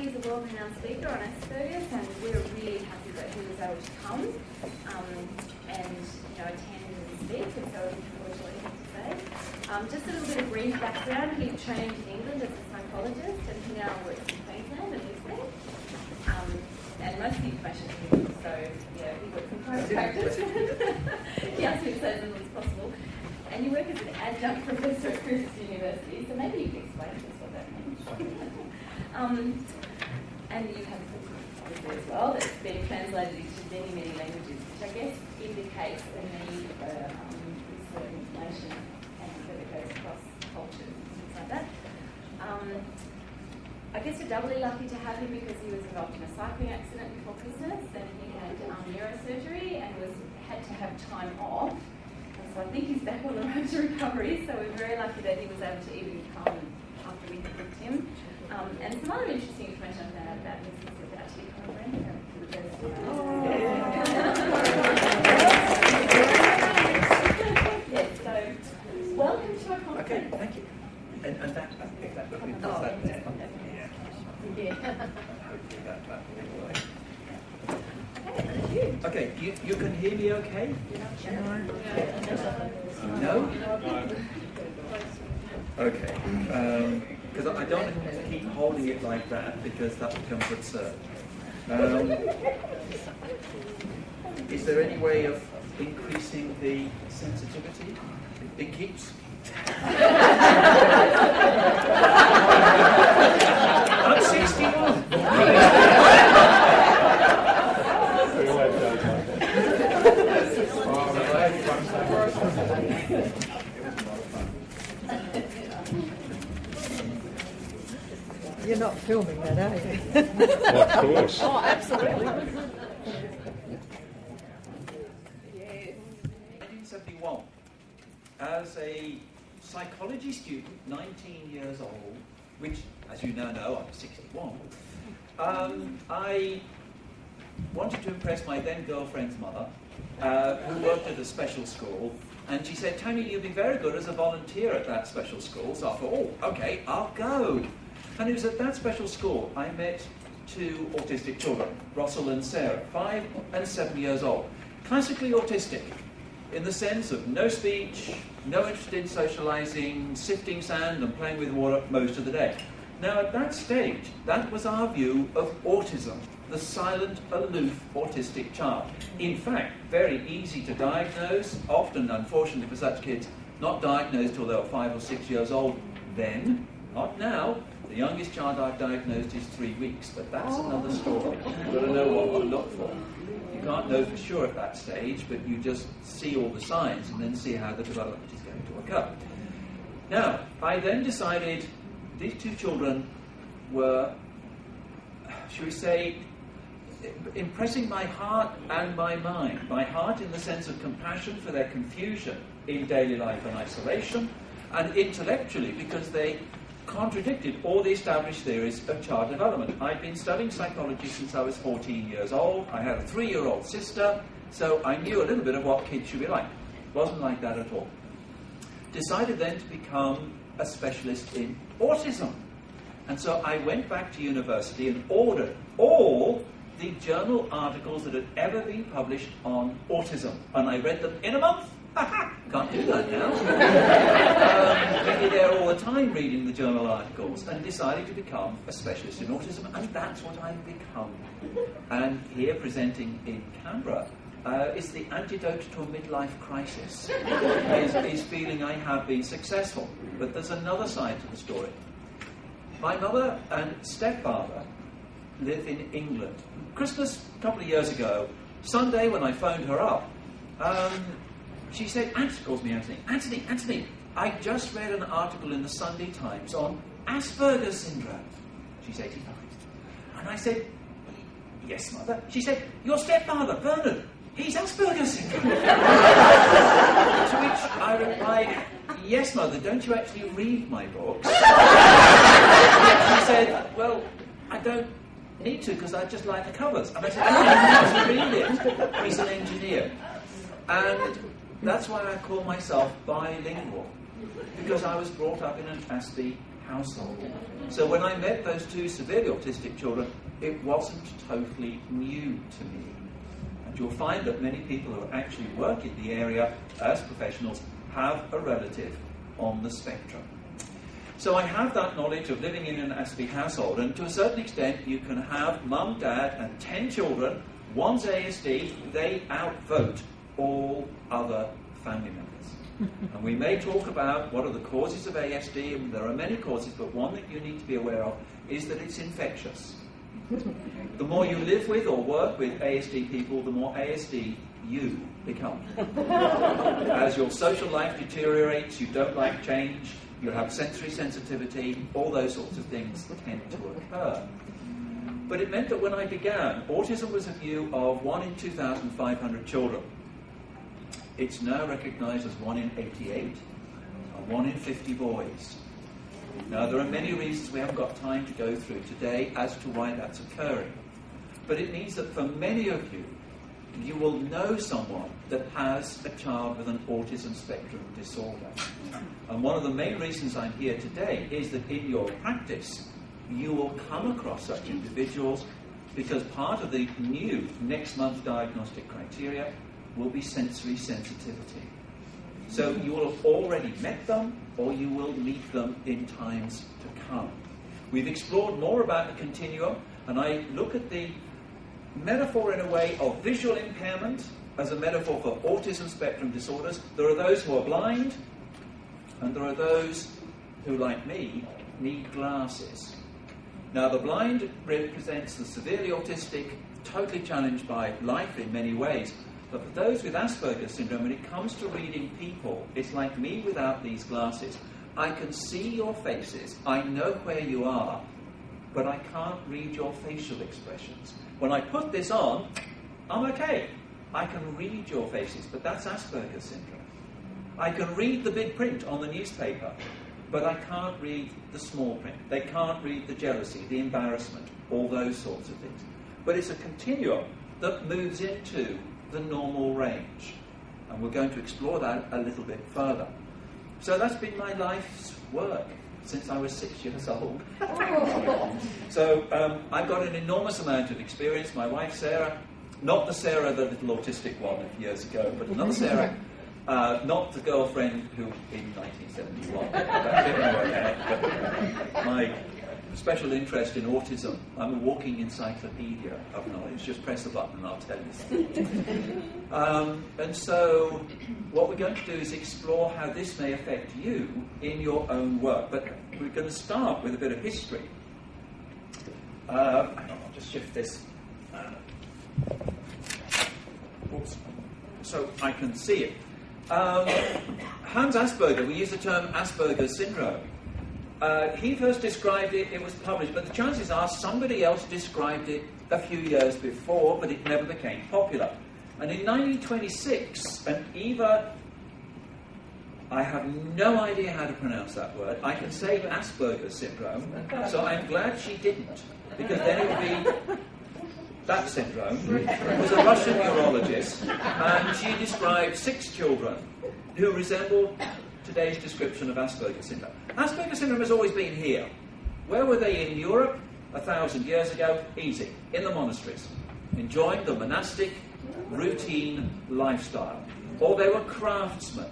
he's a world-renowned speaker on Asperger's, and we're really happy that he was able to come and attend and speak, and so we can forward to what he had to say. Just a little bit of brief background. He trained in England as a psychologist, and he now works in Queensland and lives there. And most of the information is new, so he works in private practice. He asked me to say as little as possible. And you work as an adjunct professor at Griffith University, so maybe you can explain to us what that means. And you have a book, obviously, as well, that's been translated into many, many languages, which I guess indicates the need for this sort of information and that it goes across cultures and things like that. I guess we're doubly lucky to have him because he was involved in a cycling accident before Christmas, and he had neurosurgery and had to have time off. So I think he's back on the road to recovery, so we're very lucky that he was able to even come after we had booked him. And some other interesting information I found out about him is he's actually a grandparent. Yes, so welcome to our conference. Okay, thank you. And that, I think that would be that there. Yeah. Hopefully that will work. Okay, you can hear me okay? No? Okay, because I don't want to keep holding it like that because that becomes absurd. Is there any way of increasing the sensitivity? It keeps... I'm 61! You're not filming that, are you? Of course. Oh, absolutely. 1971, as a psychology student, 19 years old, which, as you now know, I'm 61, I wanted to impress my then girlfriend's mother, who worked at a special school, and she said, Tony, you'd be very good as a volunteer at that special school. So I thought, oh, okay, I'll go. And it was at that special school I met two autistic children, Russell and Sarah, 5 and 7 years old. Classically autistic, in the sense of no speech, no interest in socializing, sifting sand and playing with water most of the day. Now at that stage, that was our view of autism, the silent, aloof autistic child. In fact, very easy to diagnose, often, unfortunately for such kids, not diagnosed till they were 5 or 6 years old then, not now. The youngest child I've diagnosed is 3 weeks, but that's another story. You've got to know what to look for. You can't know for sure at that stage, but you just see all the signs and then see how the development is going to occur. Now, I then decided these two children were, shall we say, impressing my heart and my mind. My heart in the sense of compassion for their confusion in daily life and isolation, and intellectually because they contradicted all the established theories of child development. I'd been studying psychology since I was 14 years old. I had a 3-year-old sister, so I knew a little bit of what kids should be like. Wasn't like that at all. Decided then to become a specialist in autism. And so I went back to university and ordered all the journal articles that had ever been published on autism. And I read them in a month. Can't do that now. I'd be there all the time reading the journal articles and decided to become a specialist in autism, and that's what I've become. And here presenting in Canberra is the antidote to a midlife crisis, is feeling I have been successful. But there's another side to the story. My mother and stepfather live in England. Christmas a couple of years ago, Sunday when I phoned her up, she said, she calls me Anthony, Anthony, I just read an article in the Sunday Times on Asperger's syndrome. She's 85. And I said, yes, mother. She said, your stepfather, Bernard, he's Asperger's syndrome. To which I replied, yes, mother, don't you actually read my books? She said, well, I don't need to because I just like the covers. And I said, oh, you need to read it. He's an engineer. And that's why I call myself bilingual, because I was brought up in an ASPE household. So when I met those two severely autistic children, it wasn't totally new to me. And you'll find that many people who actually work in the area as professionals have a relative on the spectrum. So I have that knowledge of living in an ASPE household, and to a certain extent you can have mum, dad and 10 children, one's ASD, they outvote all other family members. And we may talk about what are the causes of ASD, and there are many causes, but one that you need to be aware of is that it's infectious. The more you live with or work with ASD people, the more ASD you become. As your social life deteriorates, you don't like change, you have sensory sensitivity, all those sorts of things tend to occur. But it meant that when I began, autism was a view of 1 in 2,500 children. It's now recognised as 1 in 88 and 1 in 50 boys. Now, there are many reasons we haven't got time to go through today as to why that's occurring. But it means that for many of you, you will know someone that has a child with an autism spectrum disorder. And one of the main reasons I'm here today is that in your practice, you will come across such individuals, because part of the new next month diagnostic criteria will be sensory sensitivity. So you will have already met them, or you will meet them in times to come. We've explored more about the continuum, and I look at the metaphor in a way of visual impairment as a metaphor for autism spectrum disorders. There are those who are blind, and there are those who, like me, need glasses. Now, the blind represents the severely autistic, totally challenged by life in many ways. But for those with Asperger's syndrome, when it comes to reading people, it's like me without these glasses. I can see your faces, I know where you are, but I can't read your facial expressions. When I put this on, I'm okay. I can read your faces, but that's Asperger's syndrome. I can read the big print on the newspaper, but I can't read the small print. They can't read the jealousy, the embarrassment, all those sorts of things. But it's a continuum that moves into the normal range. And we're going to explore that a little bit further. So that's been my life's work since I was 6 years old. So I've got an enormous amount of experience. My wife, Sarah, not the Sarah, the little autistic one of years ago, but another Sarah, not the girlfriend who in 1971. That didn't work out, but my special interest in autism. I'm a walking encyclopedia of knowledge. Just press the button and I'll tell you something. And so what we're going to do is explore how this may affect you in your own work. But we're going to start with a bit of history. I'll just shift this so I can see it. Hans Asperger, we use the term Asperger's syndrome. He first described it, it was published, but the chances are somebody else described it a few years before, but it never became popular. And in 1926, an Eva, I have no idea how to pronounce that word, I can say Asperger's syndrome, so I'm glad she didn't, because then it would be that syndrome, was a Russian neurologist, and she described 6 children who resembled today's description of Asperger's syndrome. Asperger's syndrome has always been here. Where were they in Europe 1,000 years ago? Easy. In the monasteries. Enjoying the monastic, routine lifestyle. Or they were craftsmen.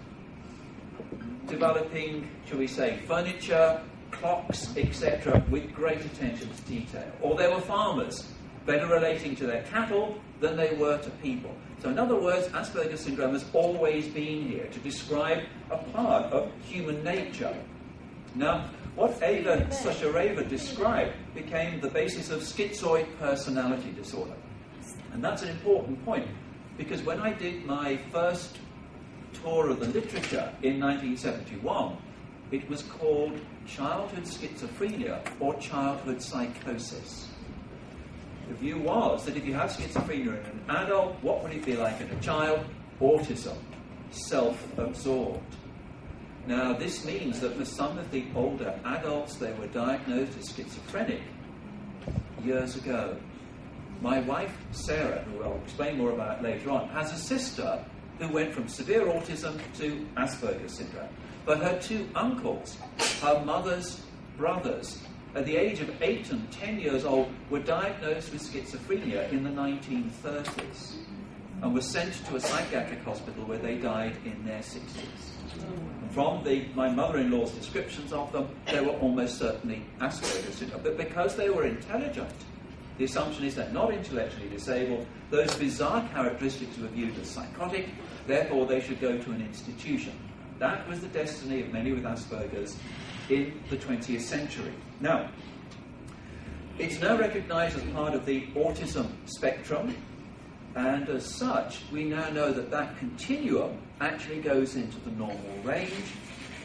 Developing, shall we say, furniture, clocks, etc. with great attention to detail. Or they were farmers, better relating to their cattle than they were to people. So in other words, Asperger's syndrome has always been here to describe a part of human nature. Now, what Eva Sushareva described became the basis of schizoid personality disorder. And that's an important point, because when I did my first tour of the literature in 1971, it was called childhood schizophrenia or childhood psychosis. The view was that if you have schizophrenia in an adult, what would it be like in a child? Autism, self-absorbed. Now, this means that with some of the older adults, they were diagnosed as schizophrenic years ago. My wife, Sarah, who I'll explain more about later on, has a sister who went from severe autism to Asperger's syndrome. But her 2 uncles, her mother's brothers, at the age of 8 and 10 years old, were diagnosed with schizophrenia in the 1930s and were sent to a psychiatric hospital where they died in their 60s. And from my mother-in-law's descriptions of them, they were almost certainly Asperger's syndrome. But because they were intelligent, the assumption is that not intellectually disabled, those bizarre characteristics were viewed as psychotic, therefore they should go to an institution. That was the destiny of many with Asperger's in the 20th century. Now, it's now recognised as part of the autism spectrum, and as such, we now know that that continuum actually goes into the normal range,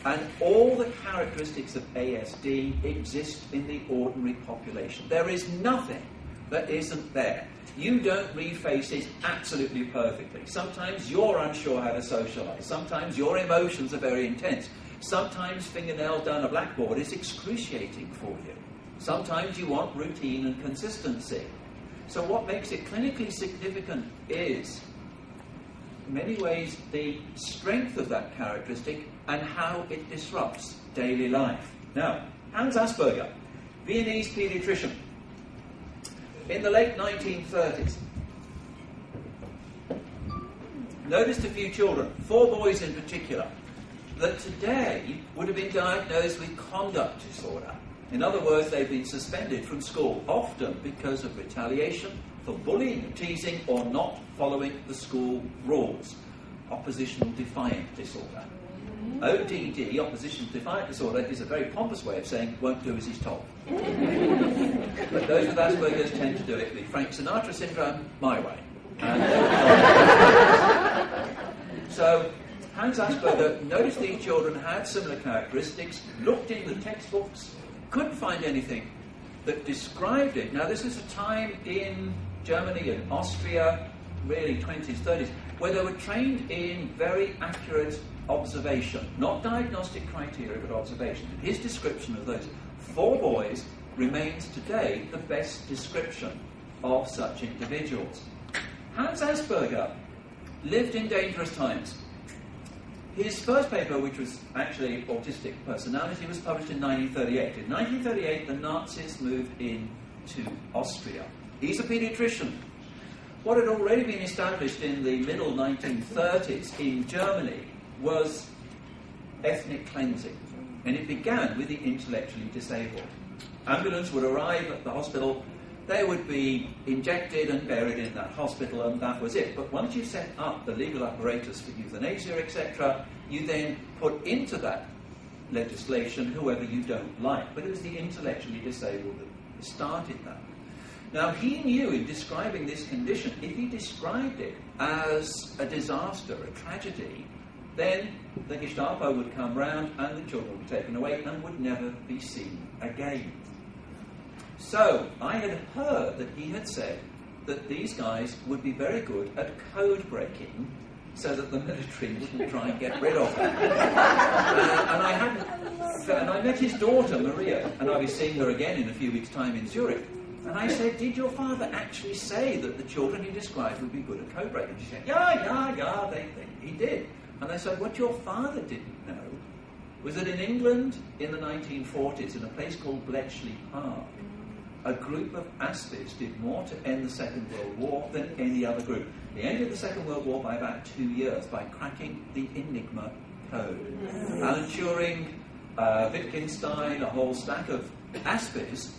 and all the characteristics of ASD exist in the ordinary population. There is nothing that isn't there. You don't read faces absolutely perfectly. Sometimes you're unsure how to socialise. Sometimes your emotions are very intense. Sometimes fingernail down a blackboard is excruciating for you. Sometimes you want routine and consistency. So what makes it clinically significant is, in many ways, the strength of that characteristic and how it disrupts daily life. Now, Hans Asperger, Viennese paediatrician, in the late 1930s, noticed a few children, 4 boys in particular, that today would have been diagnosed with conduct disorder. In other words, they've been suspended from school, often because of retaliation for bullying and teasing or not following the school rules. Oppositional defiant disorder. ODD, oppositional defiant disorder, is a very pompous way of saying won't do as he's told. But those with Asperger's tend to do it the Frank Sinatra syndrome, my way. So Hans Asperger noticed these children had similar characteristics, looked in the textbooks, couldn't find anything that described it. Now, this is a time in Germany and Austria, really 20s, 30s, where they were trained in very accurate observation, not diagnostic criteria, but observation. And his description of those 4 boys remains today the best description of such individuals. Hans Asperger lived in dangerous times. His first paper, which was actually Autistic Personality, was published in 1938. In 1938, the Nazis moved into Austria. He's a paediatrician. What had already been established in the middle 1930s in Germany was ethnic cleansing, and it began with the intellectually disabled. Ambulance would arrive at the hospital, they would be injected and buried in that hospital, and that was it. But once you set up the legal apparatus for euthanasia, etc., you then put into that legislation whoever you don't like. But it was the intellectually disabled that started that. Now, he knew in describing this condition, if he described it as a disaster, a tragedy, then the Gestapo would come round and the children would be taken away and would never be seen again. So, I had heard that he had said that these guys would be very good at code breaking so that the military wouldn't try and get rid of them. And I met his daughter, Maria, and I'll be seeing her again in a few weeks' time in Zurich. And I said, did your father actually say that the children he described would be good at code breaking? She said, yeah, he did. And I said, what your father didn't know was that in England in the 1940s, in a place called Bletchley Park, a group of Aspirs did more to end the Second World War than any other group. They ended the Second World War by about 2 years by cracking the Enigma code. Alan Turing, Wittgenstein, a whole stack of Aspirs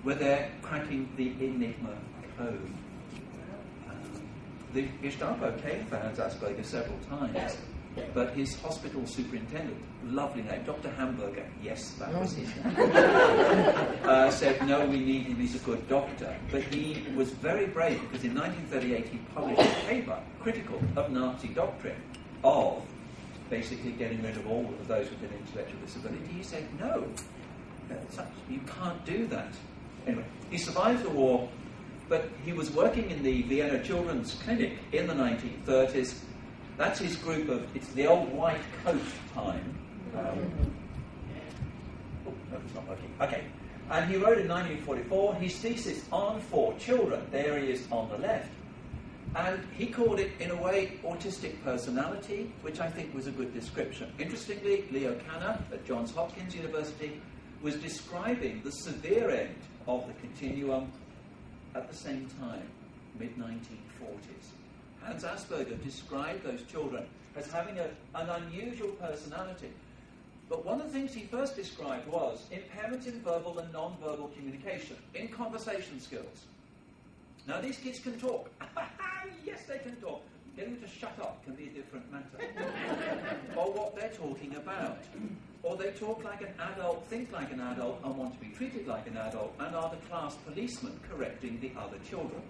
were there cracking the Enigma code. The Gestapo came for Hans Asperger several times, but his hospital superintendent, lovely name, Dr. Hamburger, yes, that was his name, said, no, we need him, he's a good doctor. But he was very brave, because in 1938 he published a paper critical of Nazi doctrine, of basically getting rid of all of those with an intellectual disability. He said, no, you can't do that. Anyway, he survived the war, but he was working in the Vienna Children's Clinic in the 1930s. That's his group of, it's the old white coat time. No, it's not working. Okay. And he wrote in 1944 his thesis on 4 children. There he is on the left. And he called it, in a way, autistic personality, which I think was a good description. Interestingly, Leo Kanner at Johns Hopkins University was describing the severe end of the continuum at the same time, mid-1940s. Hans Asperger described those children as having an unusual personality. But one of the things he first described was impairments in verbal and non-verbal communication, in conversation skills. Now, these kids can talk. Yes, they can talk. Getting them to shut up can be a different matter. Or what they're talking about. Or they talk like an adult, think like an adult, and want to be treated like an adult, and are the class policeman correcting the other children.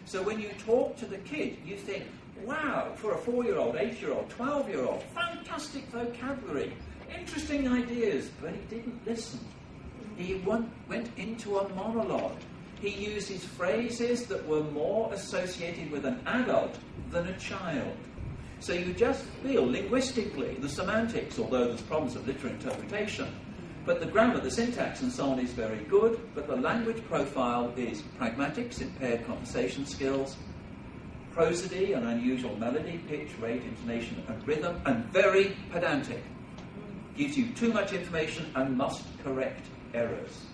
So when you talk to the kid, you think, wow, for a 4-year-old, 8-year-old, 12-year-old, fantastic vocabulary, interesting ideas, but he didn't listen. He went into a monologue. He uses phrases that were more associated with an adult than a child. So you just feel, linguistically, the semantics, although there's problems of literary interpretation, but the grammar, the syntax and so on is very good, but the language profile is pragmatics, impaired conversation skills, prosody, an unusual melody, pitch, rate, intonation and rhythm, and very pedantic. Gives you too much information and must correct errors.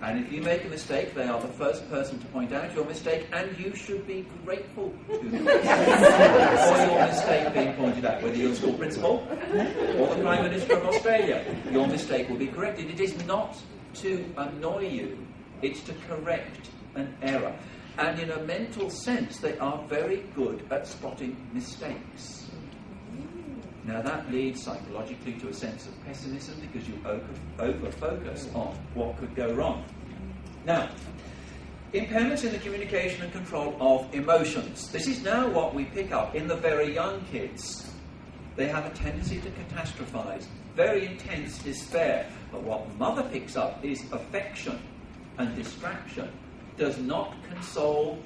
And if you make a mistake, they are the first person to point out your mistake, and you should be grateful to them for your mistake being pointed out, whether you're the school principal or the Prime Minister of Australia. Your mistake will be corrected. It is not to annoy you, it's to correct an error. And in a mental sense, they are very good at spotting mistakes. Now that leads psychologically to a sense of pessimism because you over-focus on what could go wrong. Now, impairments in the communication and control of emotions. This is now what we pick up in the very young kids. They have a tendency to catastrophize, very intense despair. But what the mother picks up is affection and distraction. Does not console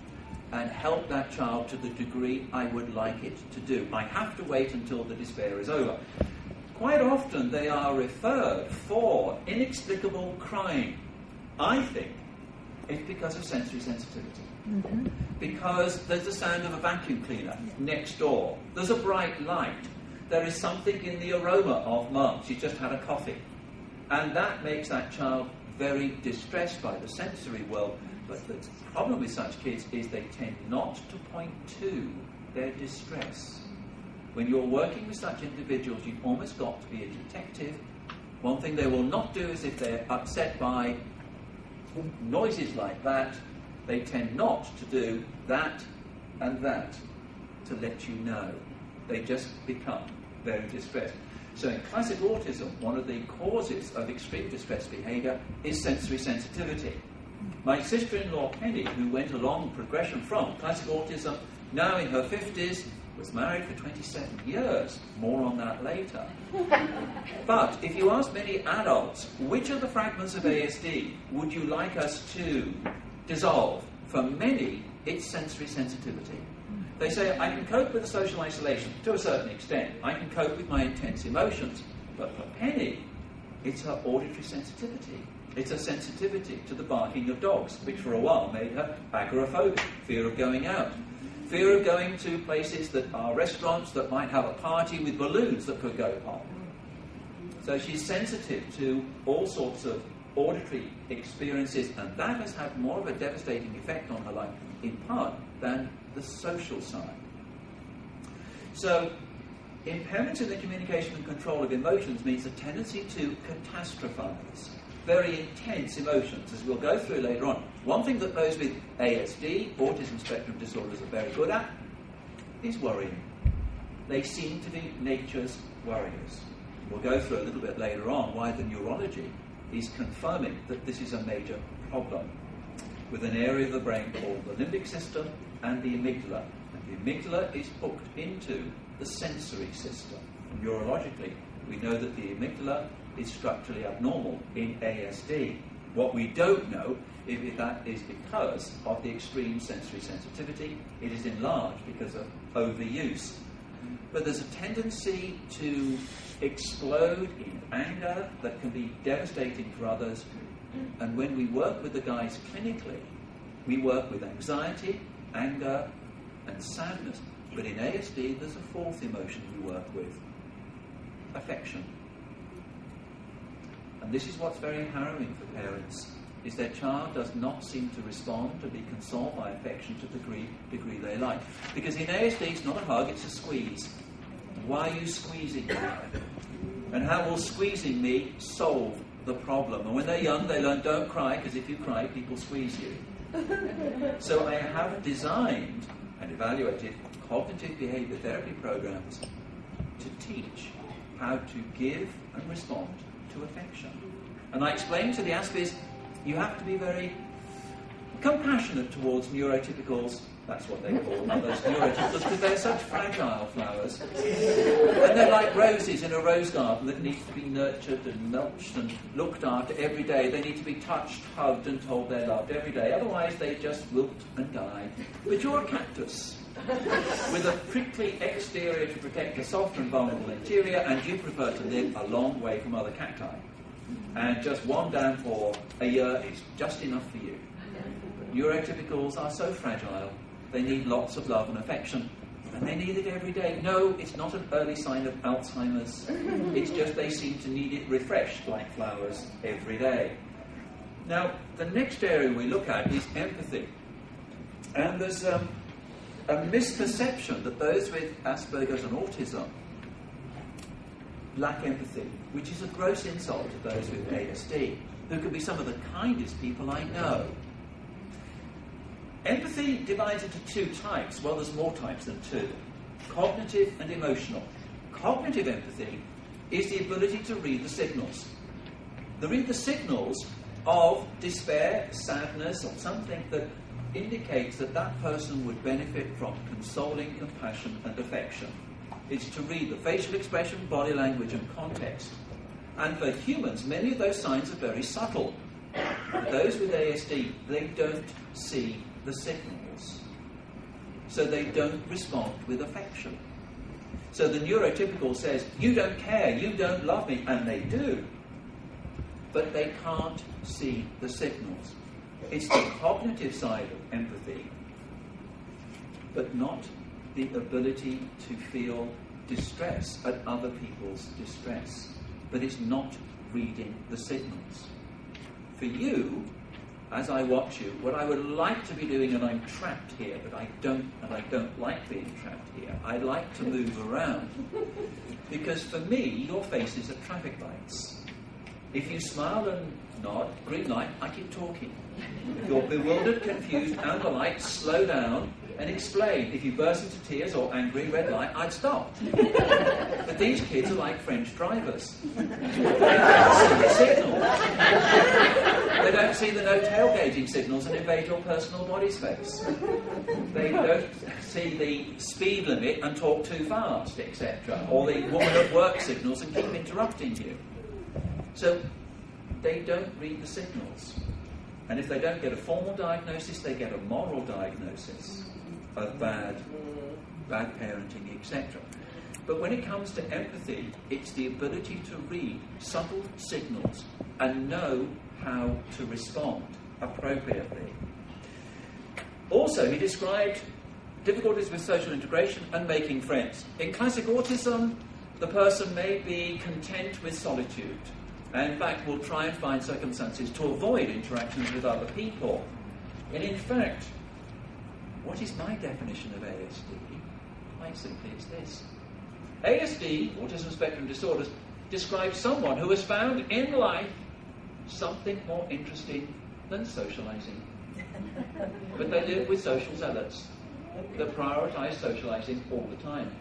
and help that child to the degree I would like it to do. I have to wait until the despair is over. Quite often they are referred for inexplicable crying. I think it's because of sensory sensitivity. Mm-hmm. Because there's the sound of a vacuum cleaner next door. There's a bright light. There is something in the aroma of Mum. She's just had a coffee. And that makes that child very distressed by the sensory world. But the problem with such kids is they tend not to point to their distress. When you're working with such individuals, you've almost got to be a detective. One thing they will not do is if they're upset by noises like that, they tend not to do that and that to let you know. They just become very distressed. So in classic autism, one of the causes of extreme distress behaviour is sensory sensitivity. My sister-in-law Penny, who went along progression from classic autism, now in her 50s, was married for 27 years. More on that later. But if you ask many adults, which of the fragments of ASD would you like us to dissolve? For many, it's sensory sensitivity. They say, I can cope with the social isolation to a certain extent. I can cope with my intense emotions. But for Penny, it's her auditory sensitivity. It's a sensitivity to the barking of dogs, which for a while made her agoraphobic, fear of going out. Fear of going to places that are restaurants that might have a party with balloons that could go pop. So she's sensitive to all sorts of auditory experiences, and that has had more of a devastating effect on her life, in part, than the social side. So impairments in the communication and control of emotions means a tendency to catastrophize. Very intense emotions, as we'll go through later on. One thing that those with ASD, autism spectrum disorders, are very good at is worrying. They seem to be nature's worriers. We'll go through a little bit later on why the neurology is confirming that this is a major problem with an area of the brain called the limbic system and the amygdala. And the amygdala is hooked into the sensory system. Neurologically, we know that the amygdala is structurally abnormal in ASD. What we don't know is if that is because of the extreme sensory sensitivity. It is enlarged because of overuse. But there's a tendency to explode in anger that can be devastating for others. And when we work with the guys clinically, we work with anxiety, anger, and sadness. But in ASD, there's a fourth emotion we work with: affection. and this is what's very harrowing for parents, is their child does not seem to respond to be consoled by affection to the degree they like. Because in ASD, it's not a hug, it's a squeeze. Why are you squeezing me? And how will squeezing me solve the problem? And when they're young, they learn don't cry, because if you cry, people squeeze you. So I have designed and evaluated cognitive behavior therapy programs to teach how to give and respond to affection. And I explain to the Aspies, you have to be very compassionate towards neurotypicals, that's what they call others, neurotypicals, because they're such fragile flowers. And they're like roses in a rose garden that needs to be nurtured and mulched and looked after every day. They need to be touched, hugged and told they're loved every day, otherwise they just wilt and die. But you're a cactus, with a prickly exterior to protect a soft and vulnerable interior, and you prefer to live a long way from other cacti. And just one down for a year is just enough for you. Neurotypicals are so fragile, they need lots of love and affection, and they need it every day. No, it's not an early sign of Alzheimer's, it's just they seem to need it refreshed like flowers every day. Now, the next area we look at is empathy. And there's a misperception that those with Asperger's and autism lack empathy, which is a gross insult to those with ASD, who can be some of the kindest people I know. Empathy divides into two types. Well, there's more types than two. Cognitive and emotional. Cognitive empathy is the ability to read the signals. Read the signals of despair, sadness, or something that indicates that that person would benefit from consoling, compassion, and affection. It's to read the facial expression, body language, and context. And for humans, many of those signs are very subtle. For those with ASD, they don't see the signals. So they don't respond with affection. So the neurotypical says, you don't care, you don't love me, and they do. But they can't see the signals. It's the cognitive side of empathy, but not the ability to feel distress at other people's distress. But it's not reading the signals. For you, as I watch you, what I would like to be doing, and I'm trapped here, but I don't like being trapped here. I like to move around. Because for me, your faces are traffic lights. If you smile and nod, green light, I keep talking. If you're bewildered, confused, and the light, slow down and explain. If you burst into tears or angry, red light, I'd stop. But these kids are like French drivers. They don't see the signal. They don't see the no tailgating signals and invade your personal body space. They don't see the speed limit and talk too fast, etc. Or the woman at work signals and keep interrupting you. So they don't read the signals. And if they don't get a formal diagnosis, they get a moral diagnosis of bad parenting, etc. But when it comes to empathy, it's the ability to read subtle signals and know how to respond appropriately. Also, he described difficulties with social integration and making friends. In classic autism, the person may be content with solitude, and in fact will try and find circumstances to avoid interactions with other people. And in fact, what is my definition of ASD? Quite simply, it's this. ASD, autism spectrum disorders, describes someone who has found in life something more interesting than socialising. But they live with social zealots that prioritise socialising all the time.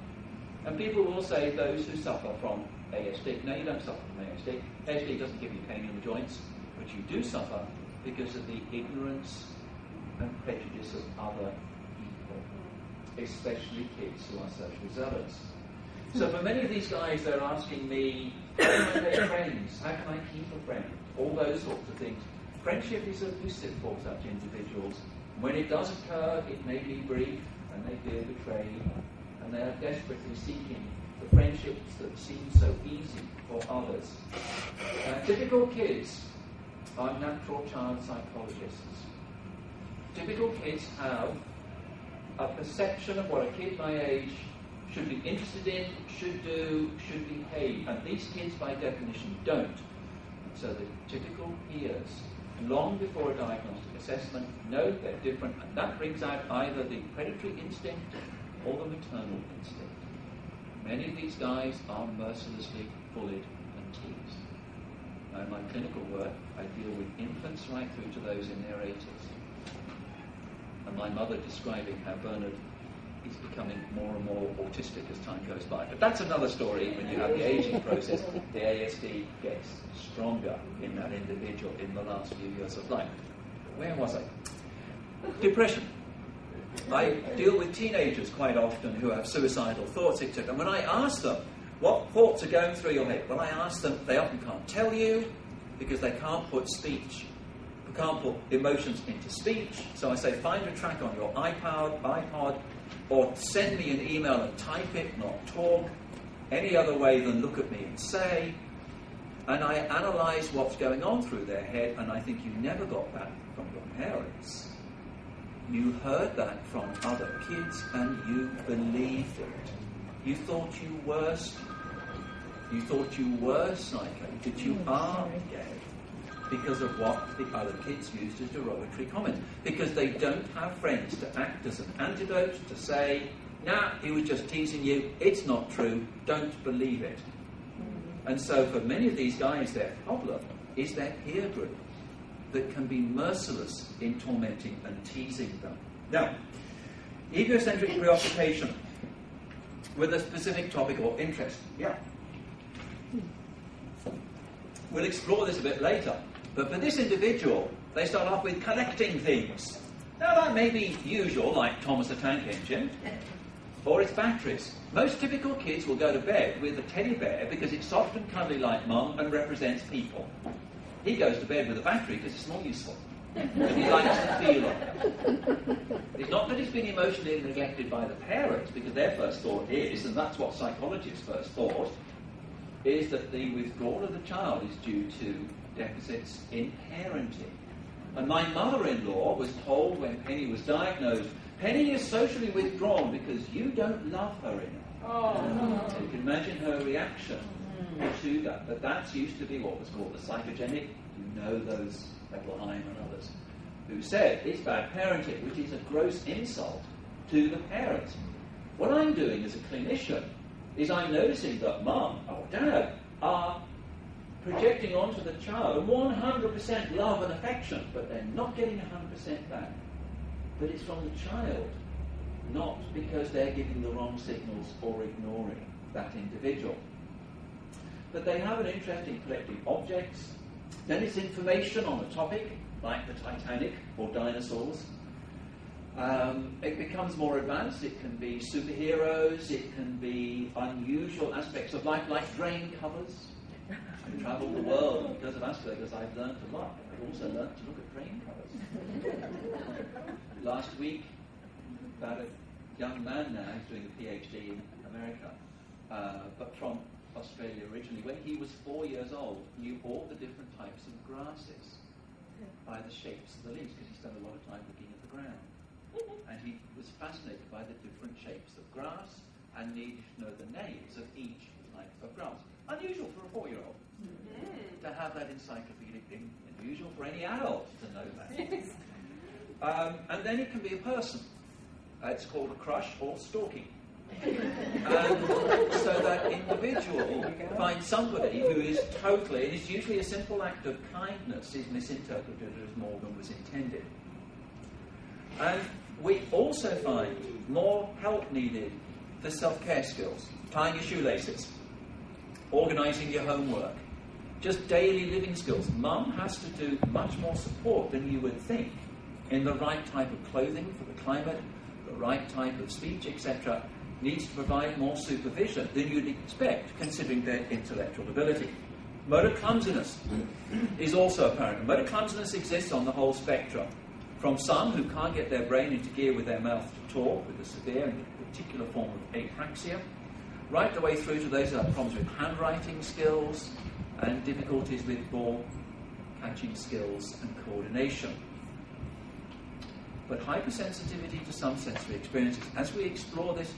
And people will say those who suffer from ASD. No, you don't suffer from ASD. ASD doesn't give you pain in the joints, but you do suffer because of the ignorance and prejudice of other people, especially kids who are social zealots. So for many of these guys, they're asking me, how can I make friends? How can I keep a friend? All those sorts of things. Friendship is elusive for such individuals. When it does occur, it may be brief, and they feel betrayed, and they are desperately seeking the friendships that seem so easy for others. Typical kids are natural child psychologists. Typical kids have a perception of what a kid my age should be interested in, should do, should behave. And these kids, by definition, don't. so the typical peers, long before a diagnostic assessment, know they're different, and that brings out either the predatory instinct or the maternal instinct. Many of these guys are mercilessly bullied and teased. Now, in my clinical work, I deal with infants right through to those in their 80s. And my mother describing how Bernard is becoming more and more autistic as time goes by. But that's another story. When you have the aging process, the ASD gets stronger in that individual in the last few years of life. Where was I? Depression. I deal with teenagers quite often who have suicidal thoughts, etc. And when I ask them, what thoughts are going through your head? Well, I ask them, they often can't tell you because they can't put emotions into speech. So I say, find a track on your iPod, or send me an email and type it, not talk, any other way than look at me and say. And I analyse what's going on through their head, and I think you never got that from your parents. You heard that from other kids, and you believed it. You thought you were psycho, that you are gay, because of what the other kids used as derogatory comments. Because they don't have friends to act as an antidote, to say, nah, he was just teasing you, it's not true, don't believe it. And so for many of these guys, their problem is their peer group that can be merciless in tormenting and teasing them. Now, egocentric preoccupation with a specific topic or interest. Yeah. We'll explore this a bit later. But for this individual, they start off with collecting things. Now that may be usual, like Thomas the Tank Engine, or its batteries. Most typical kids will go to bed with a teddy bear because it's soft and cuddly like mum and represents people. He goes to bed with a battery because it's more useful. And he likes to feel it. It's not that he's been emotionally neglected by the parents, because their first thought is, and that's what psychologists first thought, is that the withdrawal of the child is due to deficits in parenting. And my mother-in-law was told when Penny was diagnosed, Penny is socially withdrawn because you don't love her enough. Oh. So you can imagine her reaction to that. But that used to be what was called the psychogenic. You know those, Bettelheim and others, who said it's bad parenting, which is a gross insult to the parents. What I'm doing as a clinician is I'm noticing that mum or dad are projecting onto the child 100% love and affection, but they're not getting 100% back. But it's from the child, not because they're giving the wrong signals or ignoring that individual. But they have an interest in collecting objects. Then it's information on a topic, like the Titanic or dinosaurs. It becomes more advanced. It can be superheroes. It can be unusual aspects of life, like drain covers. I've travelled the world because of Asperger's. I've learned a lot. I've also learned to look at drain covers. Last week, about a young man now who's doing a PhD in America, but from Australia originally. When he was 4 years old, knew all the different types of grasses by the shapes of the leaves, because he spent a lot of time looking at the ground. And he was fascinated by the different shapes of grass and needed to know the names of each type of grass. Unusual for a 4-year-old to have that encyclopedic thing. Unusual for any adult to know that. And then it can be a person. It's called a crush or stalking. And so that individual finds somebody who is totally, and it's usually a simple act of kindness, is misinterpreted as more than was intended. And we also find more help needed for self-care skills, tying your shoelaces, organising your homework, just daily living skills. Mum has to do much more support than you would think in the right type of clothing for the climate, the right type of speech, etc. Needs to provide more supervision than you'd expect, considering their intellectual ability. Motor clumsiness is also apparent. Motor clumsiness exists on the whole spectrum, from some who can't get their brain into gear with their mouth to talk, with a severe and particular form of apraxia, right the way through to those who have problems with handwriting skills and difficulties with ball catching skills and coordination. But hypersensitivity to some sensory experiences. As we explore this,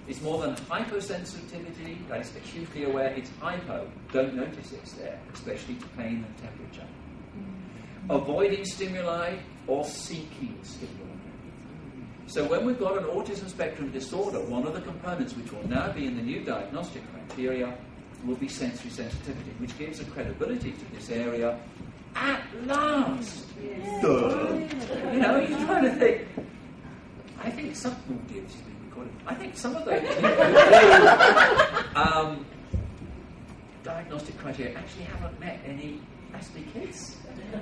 It's more than hypersensitivity, that is acutely aware. It's hypo, don't notice it's there, especially to pain and temperature. Avoiding stimuli or seeking stimuli. So when we've got an autism spectrum disorder, one of the components which will now be in the new diagnostic criteria will be sensory sensitivity, which gives a credibility to this area. At last! Yes. Duh. You know, you're trying to think, I think some... Oh dear, this is being recorded. I think some of those diagnostic criteria actually haven't met any ASPE kids.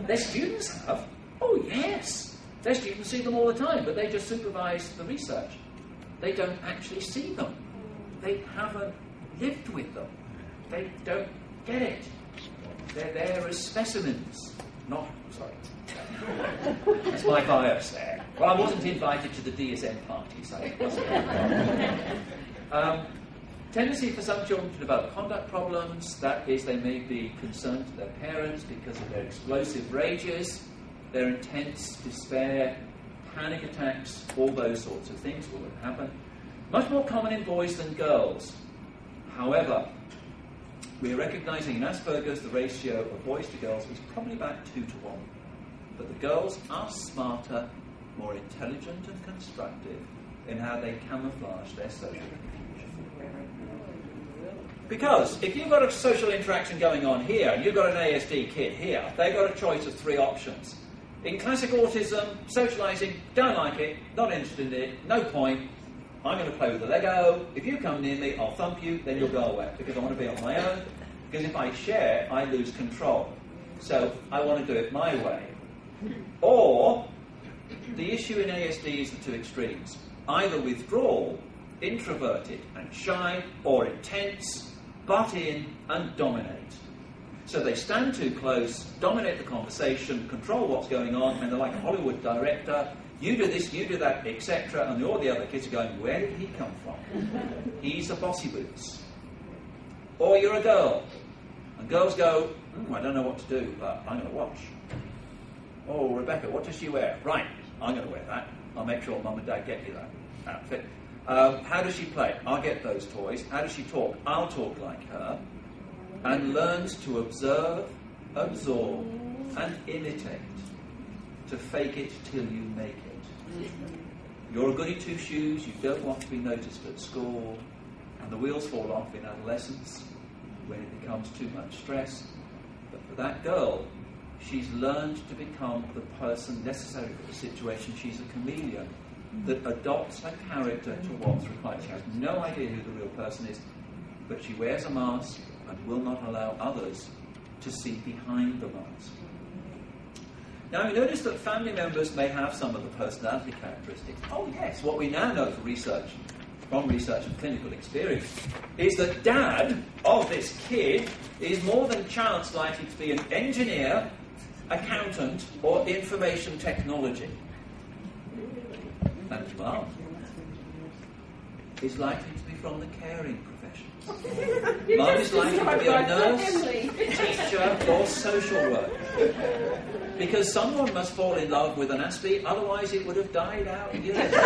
Their students have. Oh yes! Their students see them all the time, but they just supervise the research. They don't actually see them. They haven't lived with them. They don't get it. They're there as specimens. Not, sorry. That's my bias there. Well, I wasn't invited to the DSM party, so it wasn't. Tendency for some children to develop conduct problems. That is, they may be concerned to their parents because of their explosive rages, their intense despair, panic attacks, all those sorts of things will happen. Much more common in boys than girls. However, we're recognising in Asperger's the ratio of boys to girls is probably about 2 to 1. But the girls are smarter, more intelligent and constructive in how they camouflage their social confusion. Because if you've got a social interaction going on here, and you've got an ASD kid here, they've got a choice of 3 options. In classic autism, socialising, don't like it, not interested in it, no point, I'm going to play with the Lego, if you come near me, I'll thump you, then you'll go away, because I want to be on my own, because if I share, I lose control. So I want to do it my way. Or, the issue in ASD is the 2 extremes. Either withdrawal, introverted and shy, or intense, butt in and dominate. So they stand too close, dominate the conversation, control what's going on, and they're like a Hollywood director. You do this, you do that, etc. And all the other kids are going, where did he come from? He's a bossy boots. Or you're a girl. And girls go, I don't know what to do, but I'm going to watch. Oh, Rebecca, what does she wear? Right, I'm going to wear that. I'll make sure Mum and Dad get you that outfit. How does she play? I'll get those toys. How does she talk? I'll talk like her. And learns to observe, absorb, and imitate. To fake it till you make it. You're a goody two-shoes, you don't want to be noticed at school, and the wheels fall off in adolescence when it becomes too much stress. But for that girl, she's learned to become the person necessary for the situation. She's a chameleon that adopts her character to what's required. She has no idea who the real person is, but she wears a mask and will not allow others to see behind the mask. Now, you notice that family members may have some of the personality characteristics. Oh yes, what we now know from research and clinical experience is that dad of this kid is more than chance likely to be an engineer, accountant, or information technology. And mum is likely to be from the caring profession. Mum is likely to be a nurse, teacher, or social worker. Because someone must fall in love with an ASPE, otherwise it would have died out years ago.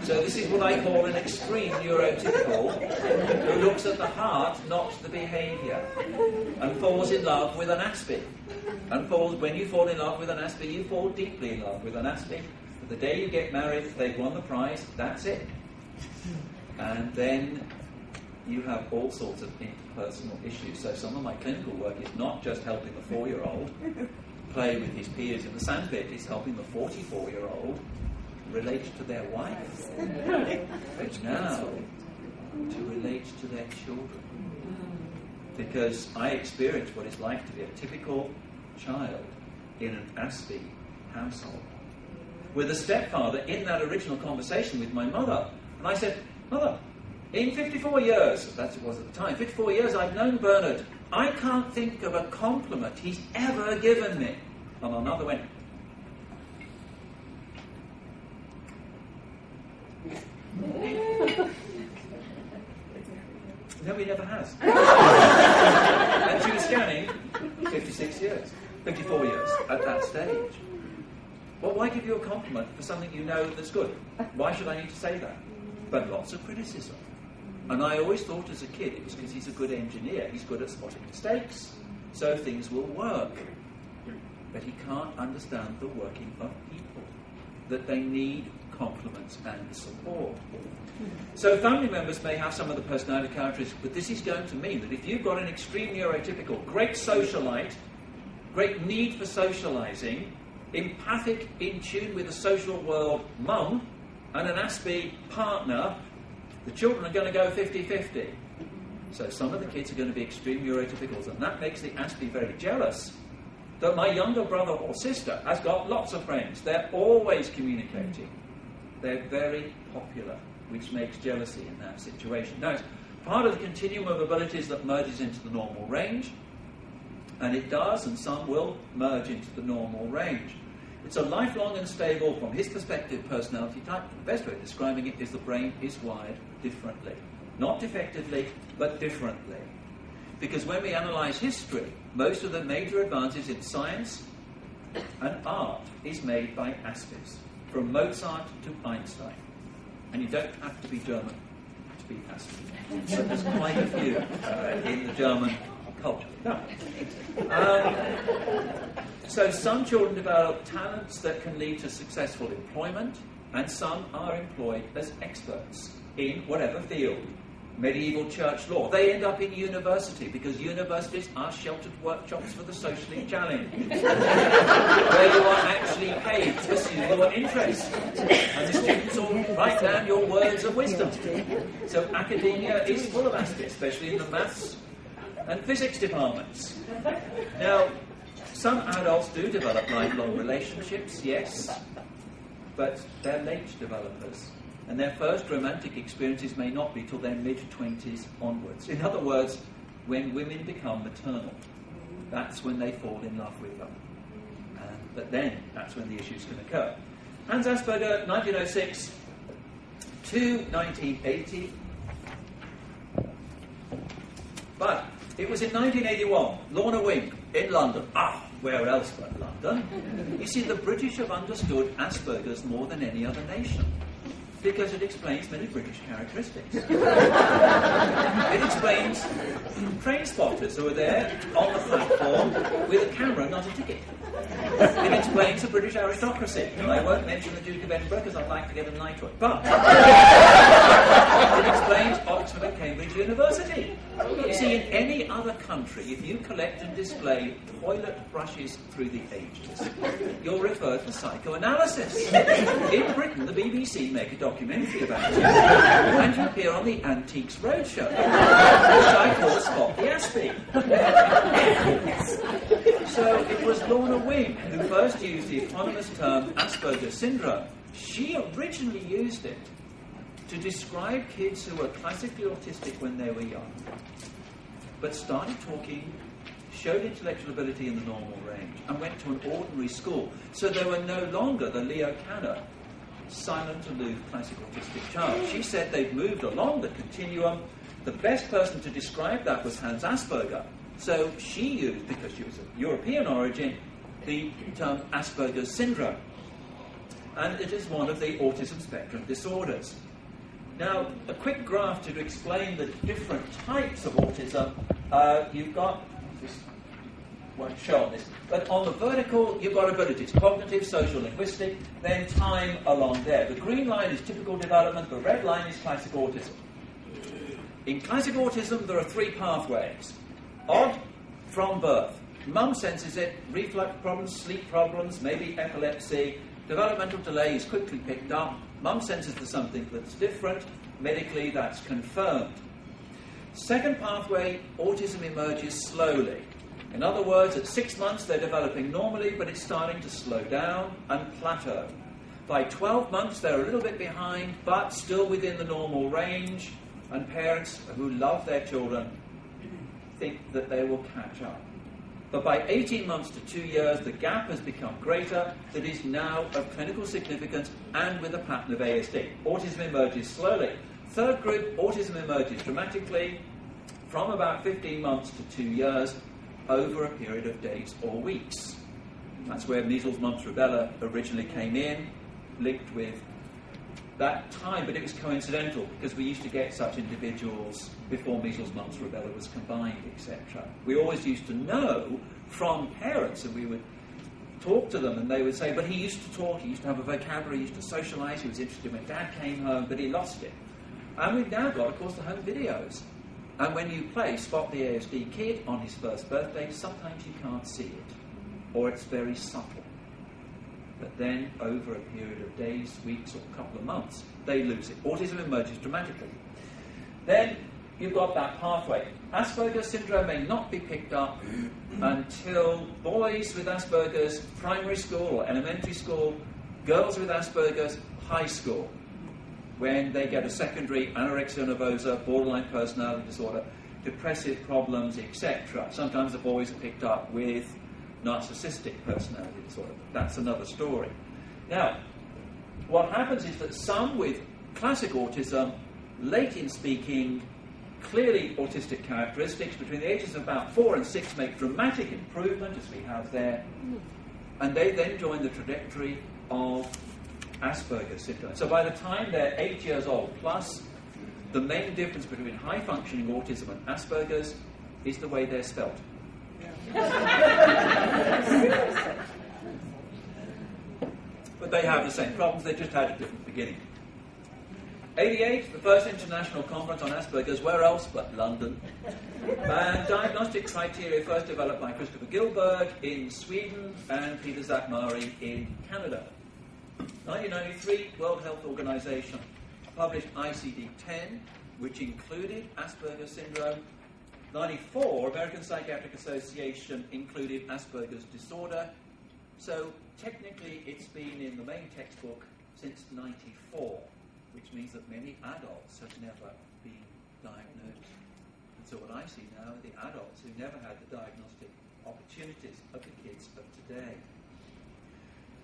So this is what I call an extreme neurotypical who looks at the heart, not the behaviour, and falls in love with an ASPE. And when you fall in love with an ASPE, you fall deeply in love with an ASPE. But the day you get married, they've won the prize, that's it. And then you have all sorts of interpersonal issues. So some of my clinical work is not just helping the 4-year-old play with his peers in the sandpit, it's helping the 44-year-old relate to their wife. But now, to relate to their children. Because I experienced what it's like to be a typical child in an ASPE household. With a stepfather in that original conversation with my mother. And I said, Mother, in 54 years, as that it was at the time, 54 years I've known Bernard, I can't think of a compliment he's ever given me. And my mother went, no, he never has. And she was scanning 56 years, 54 years at that stage. Well, why give you a compliment for something you know that's good? Why should I need to say that? But lots of criticism. And I always thought as a kid it was because he's a good engineer. He's good at spotting mistakes, so things will work. But he can't understand the working of people, that they need compliments and support. So family members may have some of the personality characteristics, but this is going to mean that if you've got an extreme neurotypical, great socialite, great need for socialising, empathic, in tune with the social world mum, and an Aspie partner, the children are going to go 50-50. So some of the kids are going to be extreme neurotypicals, and that makes the Aspie very jealous that my younger brother or sister has got lots of friends. They're always communicating. They're very popular, which makes jealousy in that situation. Now, it's part of the continuum of abilities that merges into the normal range, and it does, and some will merge into the normal range. It's a lifelong and stable, from his perspective, personality type. The best way of describing it is the brain is wired differently. Not defectively, but differently. Because when we analyse history, most of the major advances in science and art is made by Aspies, from Mozart to Einstein. And you don't have to be German to be Aspie. So there's quite a few in the German culture. No. So some children develop talents that can lead to successful employment, and some are employed as experts in whatever field. Medieval church law. They end up in university because universities are sheltered workshops for the socially challenged, where you are actually paid to pursue your interest. And the students all write down your words of wisdom. So academia is full of Aspies, especially in the maths and physics departments. Now, some adults do develop lifelong relationships, yes, but they're late developers. And their first romantic experiences may not be till their mid-20s onwards. In other words, when women become maternal, that's when they fall in love with them. But then, that's when the issues can occur. Hans Asperger, 1906 to 1980. But it was in 1981, Lorna Wing, in London. Where else but London? You see, the British have understood Asperger's more than any other nation, because it explains many British characteristics. It explains train spotters who are there on the platform with a camera, not a ticket. It explains the British aristocracy. And I won't mention the Duke of Edinburgh because I'd like to get a knighthood. But it explains Oxford and Cambridge University. You see, in any other country, if you collect and display toilet brushes through the ages, you're referred for psychoanalysis. In Britain, the BBC make a documentary about you, and you appear on the Antiques Roadshow, which I call Spot the Aspie. So it was Lorna Wing who first used the eponymous term Asperger's syndrome. She originally used it to describe kids who were classically autistic when they were young, but started talking, showed intellectual ability in the normal range, and went to an ordinary school. So they were no longer the Leo Kanner, silent, aloof, classic autistic child. She said they'd moved along the continuum. The best person to describe that was Hans Asperger. So she used, because she was of European origin, the term Asperger's syndrome. And it is one of the autism spectrum disorders. Now, a quick graph to explain the different types of autism. You've got, this won't show on this, but on the vertical, you've got abilities: cognitive, social, linguistic, then time along there. The green line is typical development, the red line is classic autism. In classic autism, there are three pathways. Odd, from birth. Mum senses it, reflux problems, sleep problems, maybe epilepsy. Developmental delay is quickly picked up. Mum senses there's something that's different. Medically, that's confirmed. Second pathway, autism emerges slowly. In other words, at 6 months, they're developing normally, but it's starting to slow down and plateau. By 12 months, they're a little bit behind, but still within the normal range, and parents who love their children think that they will catch up. But by 18 months to 2 years, the gap has become greater, that is now of clinical significance and with a pattern of ASD. Autism emerges slowly. Third group, autism emerges dramatically from about 15 months to 2 years over a period of days or weeks. That's where measles, mumps, rubella originally came in, linked with that time, but it was coincidental because we used to get such individuals before measles, mumps, rubella was combined, etc. We always used to know from parents, and we would talk to them, and they would say, but he used to talk, he used to have a vocabulary, he used to socialise, he was interested when Dad came home, but he lost it. And we've now got, of course, the home videos. And when you play Spot the ASD Kid on his first birthday, sometimes you can't see it, or it's very subtle. But then, over a period of days, weeks, or a couple of months, they lose it. Autism emerges dramatically. Then, you've got that pathway. Asperger's syndrome may not be picked up until boys with Asperger's primary school or elementary school, girls with Asperger's high school, when they get a secondary anorexia nervosa, borderline personality disorder, depressive problems, etc. Sometimes the boys are picked up with narcissistic personality disorder. That's another story. Now, what happens is that some with classic autism, late in speaking, clearly autistic characteristics, between the ages of about 4 and 6 make dramatic improvement, as we have there, and they then join the trajectory of Asperger's syndrome. So by the time they're 8 years old plus, the main difference between high-functioning autism and Asperger's is the way they're spelt. But they have the same problems, they just had a different beginning. 88, the first international conference on Asperger's, where else but London. And diagnostic criteria first developed by Christopher Gilberg in Sweden and Peter Zakmari in Canada. 1993, World Health Organization published ICD-10, which included Asperger's syndrome. 94, American Psychiatric Association included Asperger's disorder. So technically it's been in the main textbook since 94, which means that many adults have never been diagnosed. And so what I see now are the adults who never had the diagnostic opportunities of the kids of today.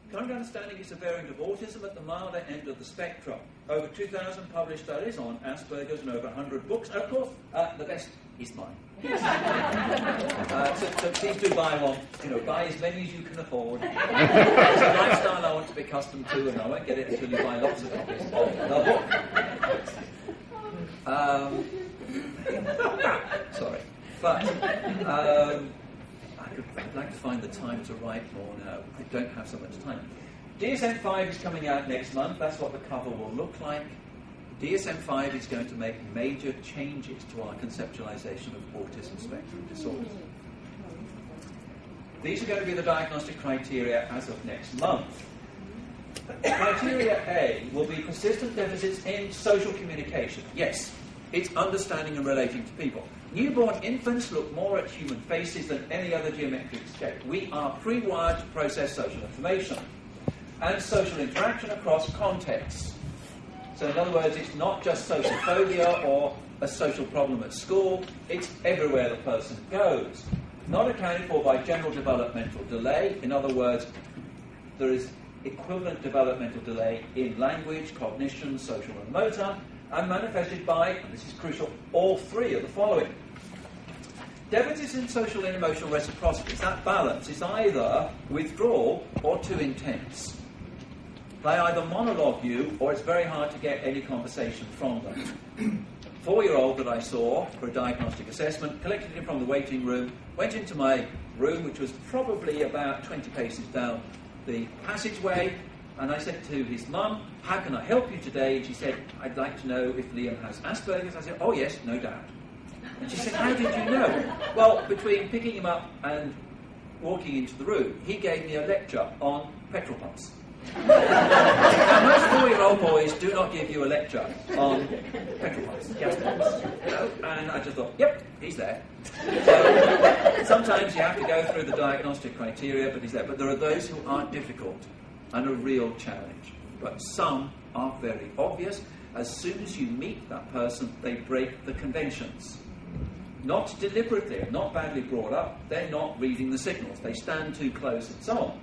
Current understanding is a variant of autism at the milder end of the spectrum. Over 2,000 published studies on Asperger's and over 100 books. And of course, the best is mine. So please do buy one. Buy as many as you can afford. It's a lifestyle I want to be accustomed to, and I won't get it until you buy lots of copies of the book. Sorry. But I'd like to find the time to write more now. I don't have so much time. DSM-5 is coming out next month. That's what the cover will look like. DSM-5 is going to make major changes to our conceptualization of autism spectrum disorders. These are going to be the diagnostic criteria as of next month. Criteria A will be persistent deficits in social communication. Yes, it's understanding and relating to people. Newborn infants look more at human faces than any other geometric shape. We are pre-wired to process social information and social interaction across contexts. So in other words, it's not just social phobia or a social problem at school, it's everywhere the person goes. Not accounted for by general developmental delay. In other words, there is equivalent developmental delay in language, cognition, social and motor, and manifested by, and this is crucial, all three of the following. Deficits in social and emotional reciprocity. That balance is either withdrawal or too intense. They either monologue you, or it's very hard to get any conversation from them. 4-year-old that I saw for a diagnostic assessment, collected him from the waiting room, went into my room, which was probably about 20 paces down the passageway, and I said to his mum, "How can I help you today?" And she said, "I'd like to know if Liam has Asperger's." I said, "Oh yes, no doubt." And she said, "How did you know?" Well, between picking him up and walking into the room, he gave me a lecture on petrol pumps. Now, most 4-year-old boys do not give you a lecture on petrol pumps, gas pumps, and I just thought, yep, he's there. So sometimes you have to go through the diagnostic criteria, but he's there. But there are those who are difficult and a real challenge. But some are very obvious. As soon as you meet that person, they break the conventions. Not deliberately, not badly brought up, they're not reading the signals. They stand too close and so on.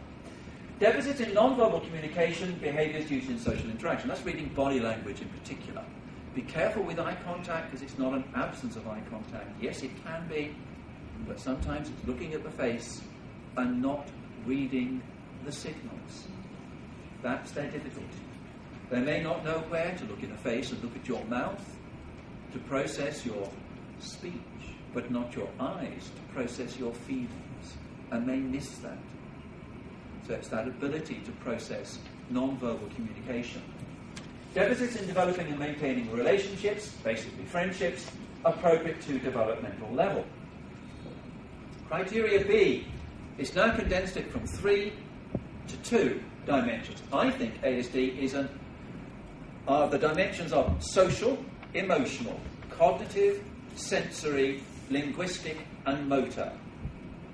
Deficits in non-verbal communication, behaviours used in social interaction. That's reading body language in particular. Be careful with eye contact, because it's not an absence of eye contact. Yes, it can be, but sometimes it's looking at the face and not reading the signals. That's their difficulty. They may not know where to look in the face and look at your mouth to process your speech, but not your eyes to process your feelings, and they miss that. So it's that ability to process non-verbal communication. Deficits in developing and maintaining relationships, basically friendships, appropriate to developmental level. Criteria B is now condensed it from 3 to 2 dimensions. I think ASD is the dimensions are social, emotional, cognitive, sensory, linguistic, and motor.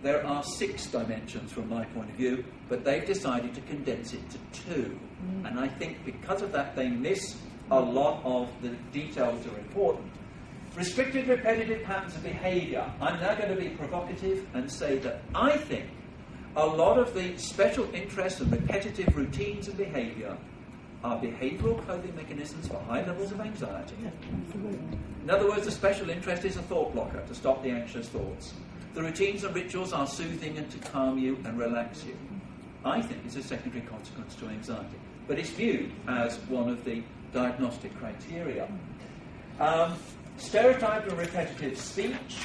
There are 6 dimensions from my point of view, but they've decided to condense it to 2. And I think because of that, they miss a lot of the details that are important. Restricted, repetitive patterns of behaviour. I'm now going to be provocative and say that I think a lot of the special interests and repetitive routines of behaviour are behavioural coping mechanisms for high levels of anxiety. In other words, the special interest is a thought blocker to stop the anxious thoughts. The routines and rituals are soothing and to calm you and relax you. I think it's a secondary consequence to anxiety, but it's viewed as one of the diagnostic criteria. Stereotyped and repetitive speech,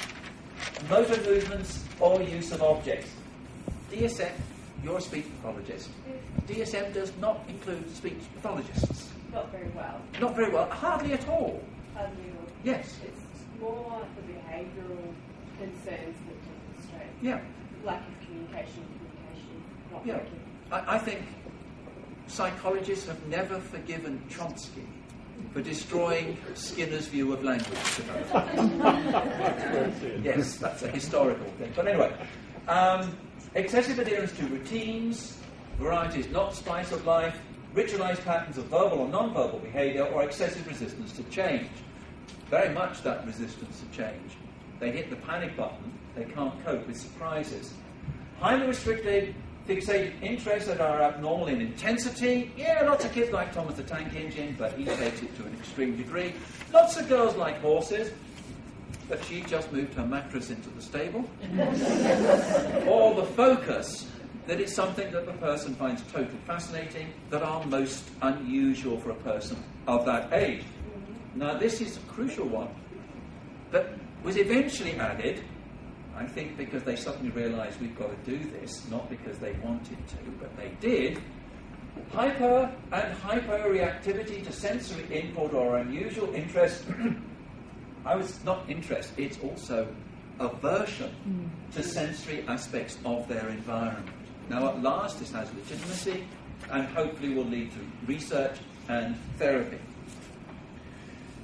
motor movements, or use of objects. DSM, you're a speech pathologist. DSM does not include speech pathologists. Not very well. Not very well, hardly at all. Hardly at all. Yes. It's more the behavioural concerns that demonstrate Yeah. lack of communication, not Yeah. working. I think psychologists have never forgiven Chomsky for destroying Skinner's view of language. Yes, that's a historical thing. But anyway, excessive adherence to routines, varieties not spice of life, ritualized patterns of verbal or non-verbal behaviour, or excessive resistance to change. Very much that resistance to change. They hit the panic button, they can't cope with surprises. Highly restricted, fixated interests that are abnormal in intensity. Yeah, lots of kids like Thomas the Tank Engine, but he takes it to an extreme degree. Lots of girls like horses, but she just moved her mattress into the stable. Or the focus that it's something that the person finds totally fascinating, that are most unusual for a person of that age. Now, this is a crucial one, but was eventually added, I think because they suddenly realised we've got to do this, not because they wanted to, but they did. Hyper and hyperreactivity to sensory input or unusual interest. It's not interest, it's also aversion to sensory aspects of their environment. Now, at last, this has legitimacy and hopefully will lead to research and therapy.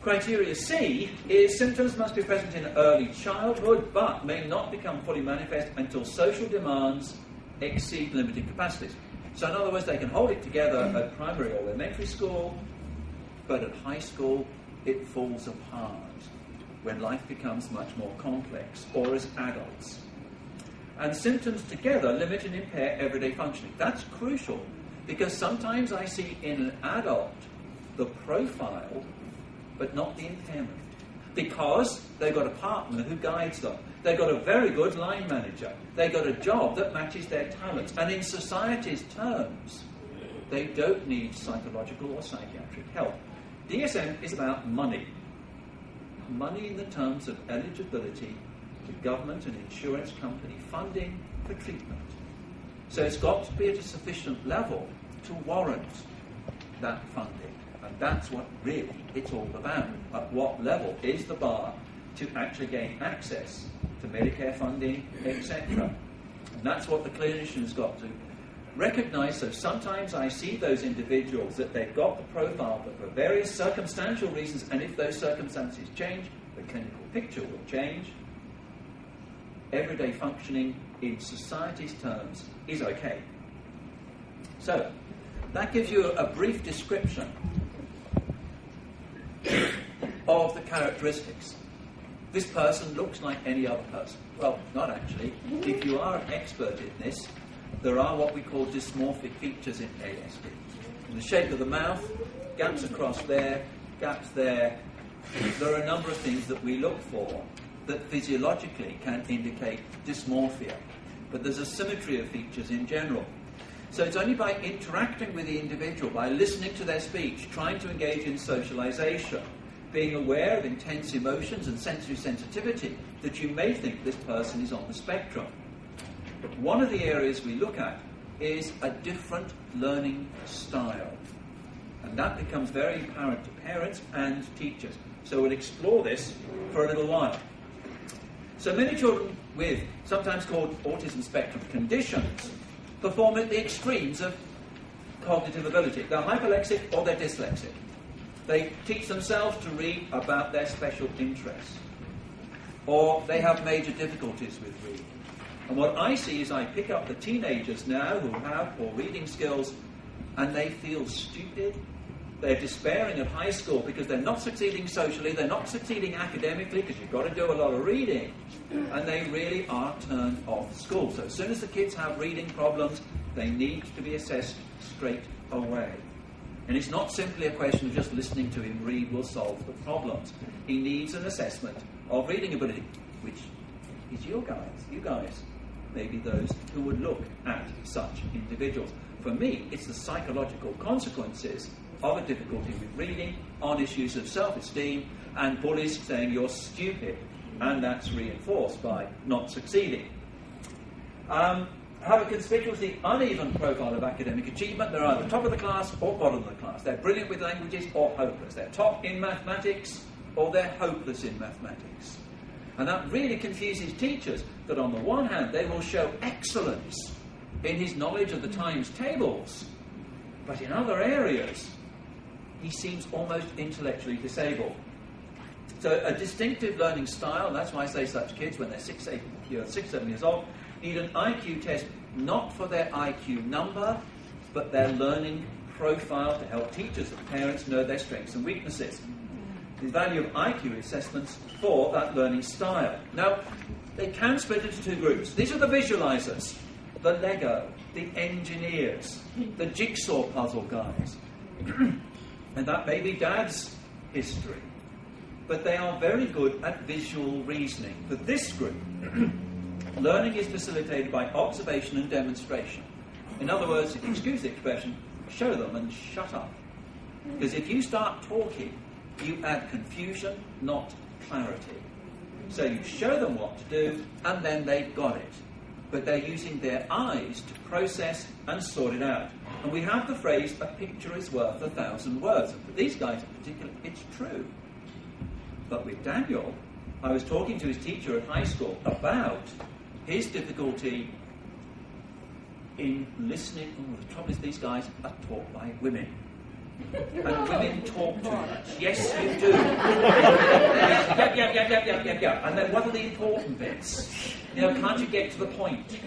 Criteria C is symptoms must be present in early childhood but may not become fully manifest until social demands exceed limited capacities. So in other words, they can hold it together at primary or elementary school, but at high school it falls apart when life becomes much more complex, or as adults. And symptoms together limit and impair everyday functioning. That's crucial, because sometimes I see in an adult the profile but not the impairment, because they've got a partner who guides them. They've got a very good line manager. They've got a job that matches their talents. And in society's terms, they don't need psychological or psychiatric help. DSM is about money. Money in the terms of eligibility to government and insurance company funding for treatment. So it's got to be at a sufficient level to warrant that funding. And that's what really it's all about. At what level is the bar to actually gain access to Medicare funding, etc. And that's what the clinician's got to recognise. So sometimes I see those individuals that they've got the profile, but for various circumstantial reasons, and if those circumstances change, the clinical picture will change. Everyday functioning in society's terms is okay. So, that gives you a brief description of the characteristics. This person looks like any other person. Well, not actually. If you are an expert in this, there are what we call dysmorphic features in ASD. In the shape of the mouth, gaps across there, gaps there. There are a number of things that we look for that physiologically can indicate dysmorphia. but there's a symmetry of features in general. So it's only by interacting with the individual, by listening to their speech, trying to engage in socialization, being aware of intense emotions and sensory sensitivity, that you may think this person is on the spectrum. But one of the areas we look at is a different learning style. And that becomes very apparent to parents and teachers. So we'll explore this for a little while. So many children with sometimes called autism spectrum conditions perform at the extremes of cognitive ability. They're hyperlexic or they're dyslexic. They teach themselves to read about their special interests. Or they have major difficulties with reading. And what I see is I pick up the teenagers now who have poor reading skills, and they feel stupid. They're despairing at high school because they're not succeeding socially, they're not succeeding academically because you've got to do a lot of reading, and they really are turned off school. So as soon as the kids have reading problems, they need to be assessed straight away. And it's not simply a question of just listening to him read will solve the problems. He needs an assessment of reading ability, which is you guys, maybe those who would look at such individuals. For me, it's the psychological consequences of a difficulty with reading on issues of self-esteem, and bullies saying you're stupid, and that's reinforced by not succeeding. Have a conspicuously uneven profile of academic achievement. They're either top of the class or bottom of the class. They're brilliant with languages or hopeless. They're top in mathematics or they're hopeless in mathematics. And that really confuses teachers, that on the one hand they will show excellence in his knowledge of the times tables, but in other areas he seems almost intellectually disabled. So a distinctive learning style, and that's why I say such kids when they're 6, 7 years old, need an IQ test not for their IQ number, but their learning profile to help teachers and parents know their strengths and weaknesses. The value of IQ assessments for that learning style. Now, they can split into two groups. These are the visualizers, the Lego, the engineers, the jigsaw puzzle guys. And that may be Dad's history. But they are very good at visual reasoning. For this group, learning is facilitated by observation and demonstration. In other words, if you excuse the expression, show them and shut up. Because if you start talking, you add confusion, not clarity. So you show them what to do, and then they've got it. But they're using their eyes to process and sort it out. And we have the phrase, a picture is worth 1,000 words. And for these guys in particular, it's true. But with Daniel, I was talking to his teacher at high school about his difficulty in listening. Oh, the trouble is these guys are taught by women. And women talk too much. Yes, you do. Yeah. And then what are the important bits? Can't you get to the point?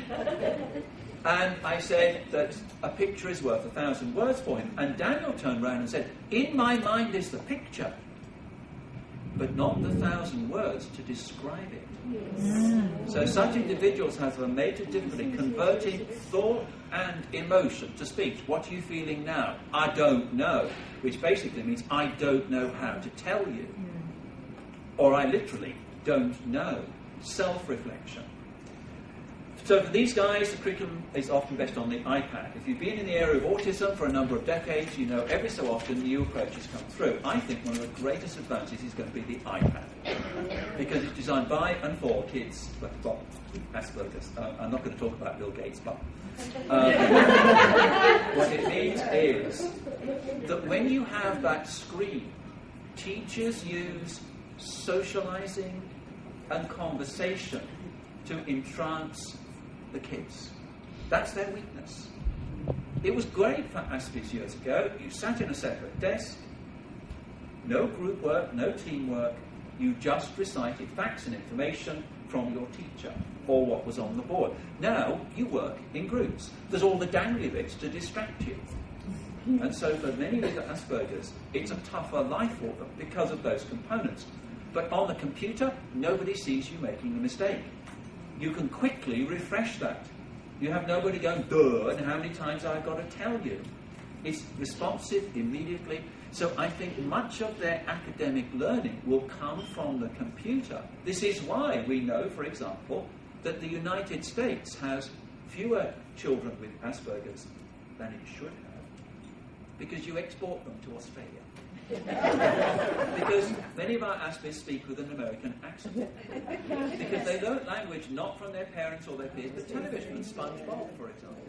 And I said that a picture is worth 1,000 words for him. And Daniel turned around and said, in my mind is the picture, but not the 1,000 words to describe it. Yes. So such individuals have a major difficulty converting thought and emotion to speech. What are you feeling now? I don't know. Which basically means I don't know how to tell you. Or I literally don't know. Self-reflection. So for these guys, the curriculum is often best on the iPad. If you've been in the area of autism for a number of decades, you know every so often new approaches come through. I think one of the greatest advantages is going to be the iPad. Because it's designed by and for kids with Asperger's. I'm not going to talk about Bill Gates, but what it means is that when you have that screen, teachers use socializing and conversation to entrance the kids. That's their weakness. It was great for Aspies years ago. You sat in a separate desk, no group work, no teamwork. You just recited facts and information from your teacher or what was on the board. Now you work in groups. There's all the dangly bits to distract you. And so for many with Asperger's, it's a tougher life for them because of those components. But on the computer, nobody sees you making a mistake. You can quickly refresh that. You have nobody going, duh, and how many times I've got to tell you. It's responsive immediately. So I think much of their academic learning will come from the computer. This is why we know, for example, that the United States has fewer children with Asperger's than it should have, because you export them to Australia. Because many of our Aspergers speak with an American accent. Because they learnt language not from their parents or their peers, but television and SpongeBob, for example.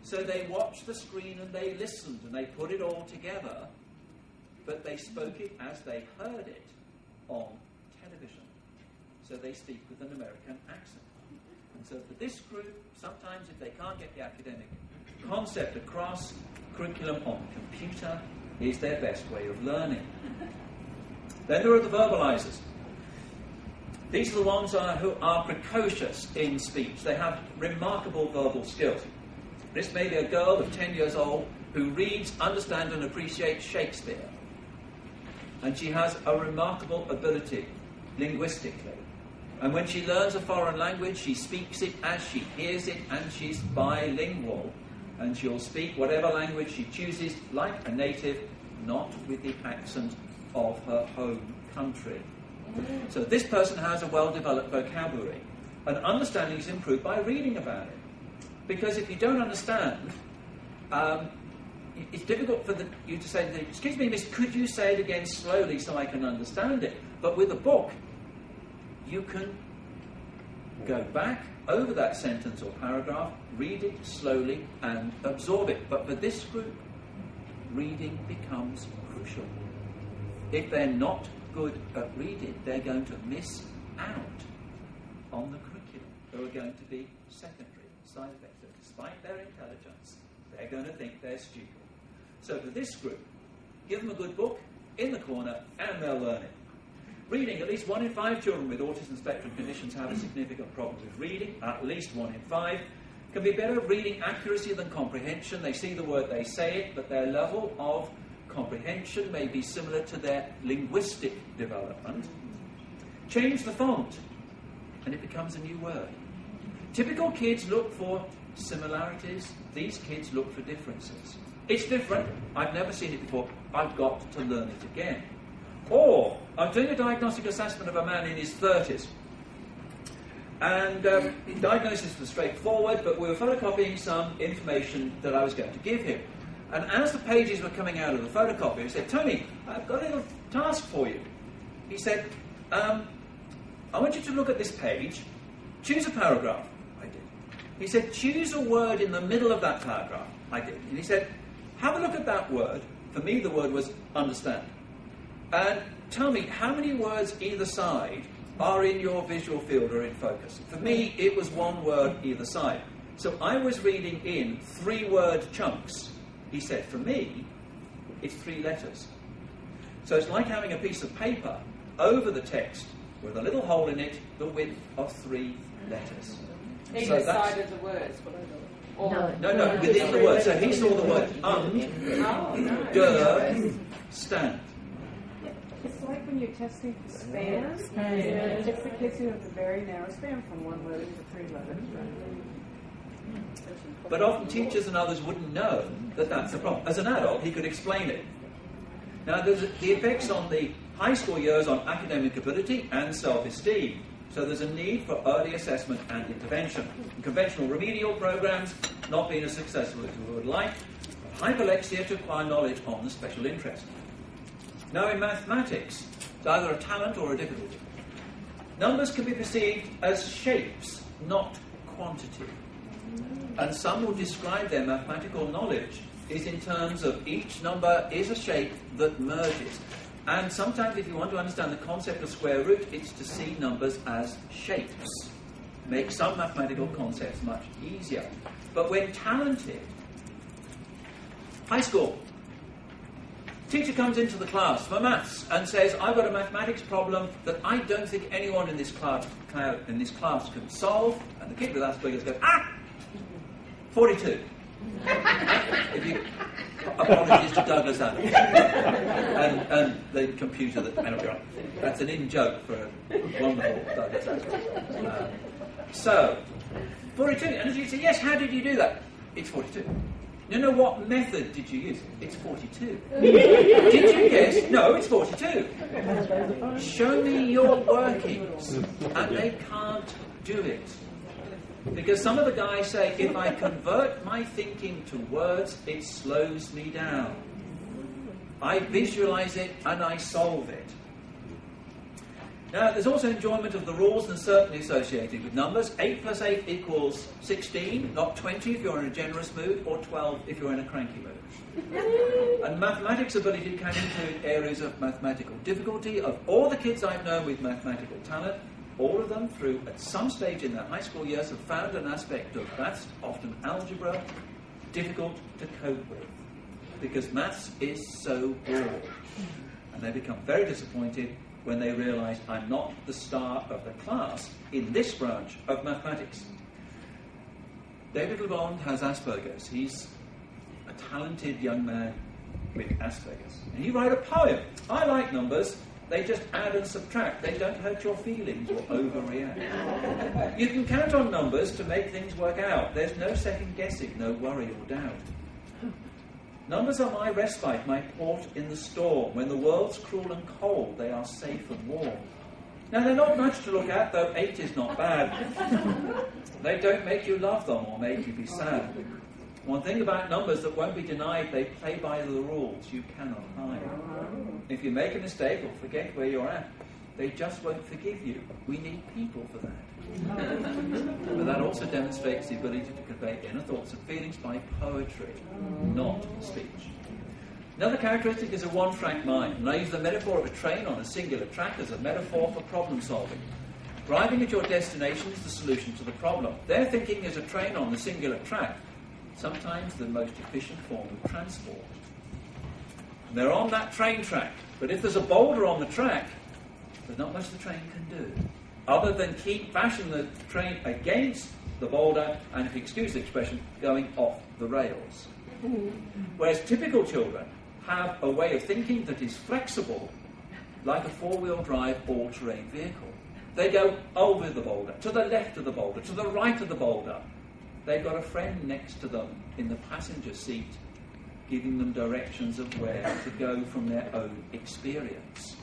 So they watched the screen and they listened and they put it all together, but they spoke it as they heard it on television. So they speak with an American accent. And so for this group, sometimes if they can't get the academic concept across, curriculum on computer is their best way of learning. Then there are the verbalizers. These are the ones who are precocious in speech. They have remarkable verbal skills. This may be a girl of 10 years old who reads, understands and appreciates Shakespeare. And she has a remarkable ability linguistically. And when she learns a foreign language, she speaks it as she hears it, and she's bilingual. And she'll speak whatever language she chooses, like a native, not with the accent of her home country. So this person has a well-developed vocabulary, and understanding is improved by reading about it. Because if you don't understand, it's difficult for you to say, excuse me, miss, could you say it again slowly so I can understand it? But with a book, you can go back over that sentence or paragraph, read it slowly and absorb it. But for this group, reading becomes crucial. If they're not good at reading, they're going to miss out on the curriculum. There are going to be secondary side effects. So despite their intelligence, they're going to think they're stupid. So for this group, give them a good book in the corner and they'll learn it. Reading, at least 1 in 5 children with autism spectrum conditions have a significant problem with reading, at least 1 in 5. Can be better at reading accuracy than comprehension. They see the word, they say it, but their level of comprehension may be similar to their linguistic development. Change the font, and it becomes a new word. Typical kids look for similarities. These kids look for differences. It's different. I've never seen it before. I've got to learn it again. Or, I'm doing a diagnostic assessment of a man in his 30s. And the diagnosis was straightforward, but we were photocopying some information that I was going to give him. And as the pages were coming out of the photocopy, he said, Tony, I've got a little task for you. He said, I want you to look at this page, choose a paragraph. I did. He said, choose a word in the middle of that paragraph. I did. And he said, have a look at that word. For me, the word was understand. And tell me, how many words either side are in your visual field or in focus? For me, it was 1 word either side. So I was reading in 3-word chunks. He said, for me, it's 3 letters. So it's like having a piece of paper over the text with a little hole in it, the width of 3 letters. Either side of the words. No, within the word. So he saw the word stand. It's like when you're testing for spans. It's the kids who have a very narrow span from 1 letter to 3 letters. But often teachers and others wouldn't know that that's the problem. As an adult, he could explain it. Now, there's the effects on the high school years on academic ability and self-esteem. So there's a need for early assessment and intervention. Conventional remedial programs not being as successful as we would like. Hyperlexia to acquire knowledge on the special interest. Now in mathematics, it's either a talent or a difficulty. Numbers can be perceived as shapes, not quantity. And some will describe their mathematical knowledge is in terms of each number is a shape that merges. And sometimes if you want to understand the concept of square root, it's to see numbers as shapes. Make some mathematical concepts much easier. But when talented, high school, teacher comes into the class for maths and says, I've got a mathematics problem that I don't think anyone in this class can solve. And the kid with Asperger's goes, 42. Apologies to Douglas Adams and the computer that anyway, that's an in-joke for a wonderful Douglas Adams. So, 42. And as you say, yes, how did you do that? It's 42. You know what method did you use? It's 42. Did you guess? No, it's 42. Show me your workings. And they can't do it. Because some of the guys say, if I convert my thinking to words, it slows me down. I visualize it and I solve it. Now, there's also enjoyment of the rules and certainty associated with numbers. 8 plus 8 equals 16, not 20 if you're in a generous mood, or 12 if you're in a cranky mood. And mathematics ability can include areas of mathematical difficulty. Of all the kids I've known with mathematical talent, all of them, through at some stage in their high school years, have found an aspect of maths, often algebra, difficult to cope with. Because maths is so broad. And they become very disappointed when they realise I'm not the star of the class in this branch of mathematics. David LeBond has Asperger's. He's a talented young man with Asperger's. And he wrote a poem. I like numbers. They just add and subtract. They don't hurt your feelings or overreact. You can count on numbers to make things work out. There's no second guessing, no worry or doubt. Numbers are my respite, my port in the storm. When the world's cruel and cold, they are safe and warm. Now, they're not much to look at, though 8 is not bad. They don't make you love them or make you be sad. One thing about numbers that won't be denied, they play by the rules you cannot hide. If you make a mistake or forget where you're at, they just won't forgive you. We need people for that. But that also demonstrates the ability to convey inner thoughts and feelings by poetry, not speech. Another characteristic is a one-track mind, and I use the metaphor of a train on a singular track as a metaphor for problem solving. Arriving at your destination is the solution to the problem. Their thinking is a train on the singular track, sometimes the most efficient form of transport. And they're on that train track, but if there's a boulder on the track, there's not much the train can do, other than keep bashing the train against the boulder and, if you excuse the expression, going off the rails. Whereas typical children have a way of thinking that is flexible, like a four-wheel drive all-terrain vehicle. They go over the boulder, to the left of the boulder, to the right of the boulder. They've got a friend next to them in the passenger seat, giving them directions of where to go from their own experience.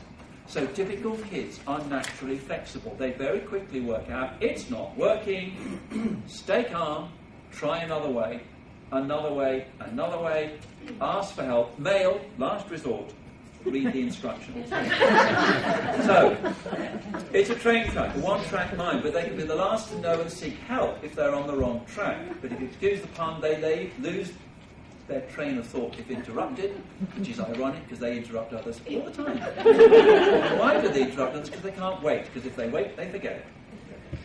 So typical kids are naturally flexible. They very quickly work out, it's not working, stay calm, try another way, ask for help, mail, last resort, read the instructions. So, it's a train track, a one-track mind, but they can be the last to know and seek help if they're on the wrong track. But if you excuse the pun, they lose their train of thought if interrupted, which is ironic because they interrupt others all the time. Why do they interrupt others? Because they can't wait, because if they wait, they forget it.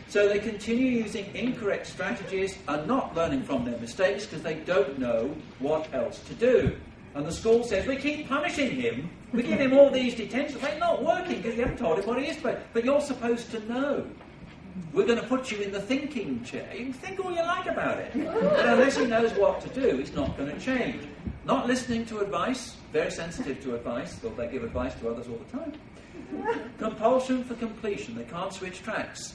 So they continue using incorrect strategies and not learning from their mistakes because they don't know what else to do. And the school says, we keep punishing him, we give him all these detentions. They're not working because you haven't told him what he is, but you're supposed to know. We're going to put you in the thinking chair. You can think all you like about it. But unless he knows what to do, he's not going to change. Not listening to advice, very sensitive to advice, though they give advice to others all the time. Compulsion for completion. They can't switch tracks.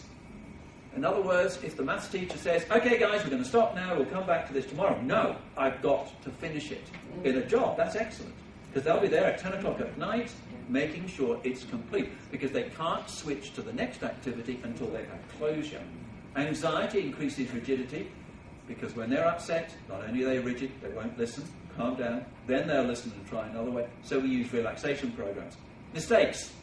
In other words, if the maths teacher says, okay guys, we're going to stop now, we'll come back to this tomorrow. No, I've got to finish it. In a job, that's excellent. Because they'll be there at 10 o'clock at night, making sure it's complete, because they can't switch to the next activity until they've had closure. Anxiety increases rigidity, because when they're upset, not only are they rigid, they won't listen, calm down, then they'll listen and try another way. So we use relaxation programs. Mistakes.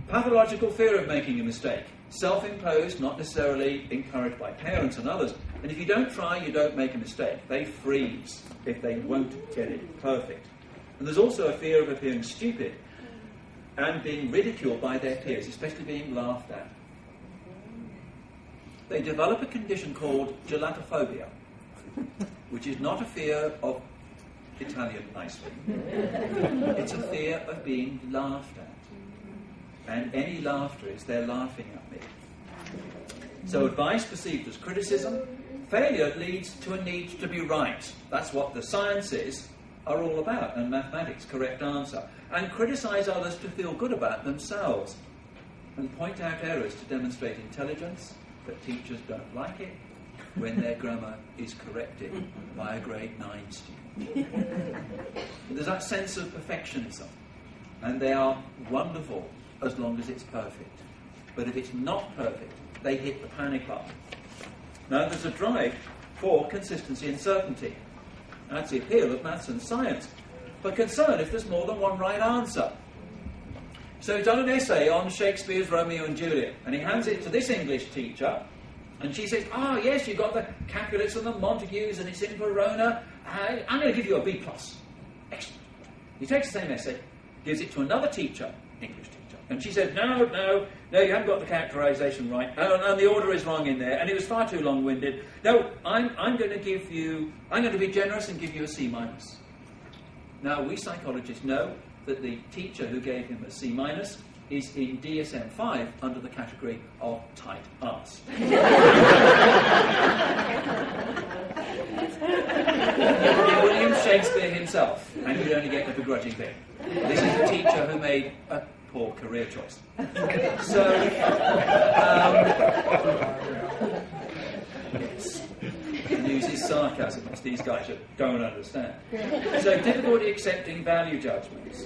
Pathological fear of making a mistake. Self-imposed, not necessarily encouraged by parents and others. And if you don't try, you don't make a mistake. They freeze if they won't get it perfect. And there's also a fear of appearing stupid and being ridiculed by their peers, especially being laughed at. They develop a condition called gelatophobia, which is not a fear of Italian ice cream. It's a fear of being laughed at. And any laughter is they're laughing at me. So advice perceived as criticism. Failure leads to a need to be right. That's what the sciences are all about, and mathematics, correct answer. And criticise others to feel good about themselves. And point out errors to demonstrate intelligence, but teachers don't like it. when their grammar is corrected by a grade 9 student. There's that sense of perfectionism, and they are wonderful as long as it's perfect. But if it's not perfect, they hit the panic button. Now, there's a drive for consistency and certainty. That's the appeal of maths and science. But concern if there's more than one right answer. So he's done an essay on Shakespeare's Romeo and Juliet, and he hands it to this English teacher, and she says, yes, you've got the Capulets and the Montagues, and it's in Verona. I'm going to give you a B+. Excellent. He takes the same essay, gives it to another teacher, English teacher, and she said, no, you haven't got the characterisation right, and the order is wrong in there, and it was far too long-winded. No, I'm going to be generous and give you a C-. Now, we psychologists know that the teacher who gave him a C- is in DSM-5 under the category of tight ass. William Shakespeare himself, and you'd only get the begrudging bit. This is a teacher who made a poor career choice. So, yes. And uses sarcasm, which these guys don't understand. So, difficulty accepting value judgments.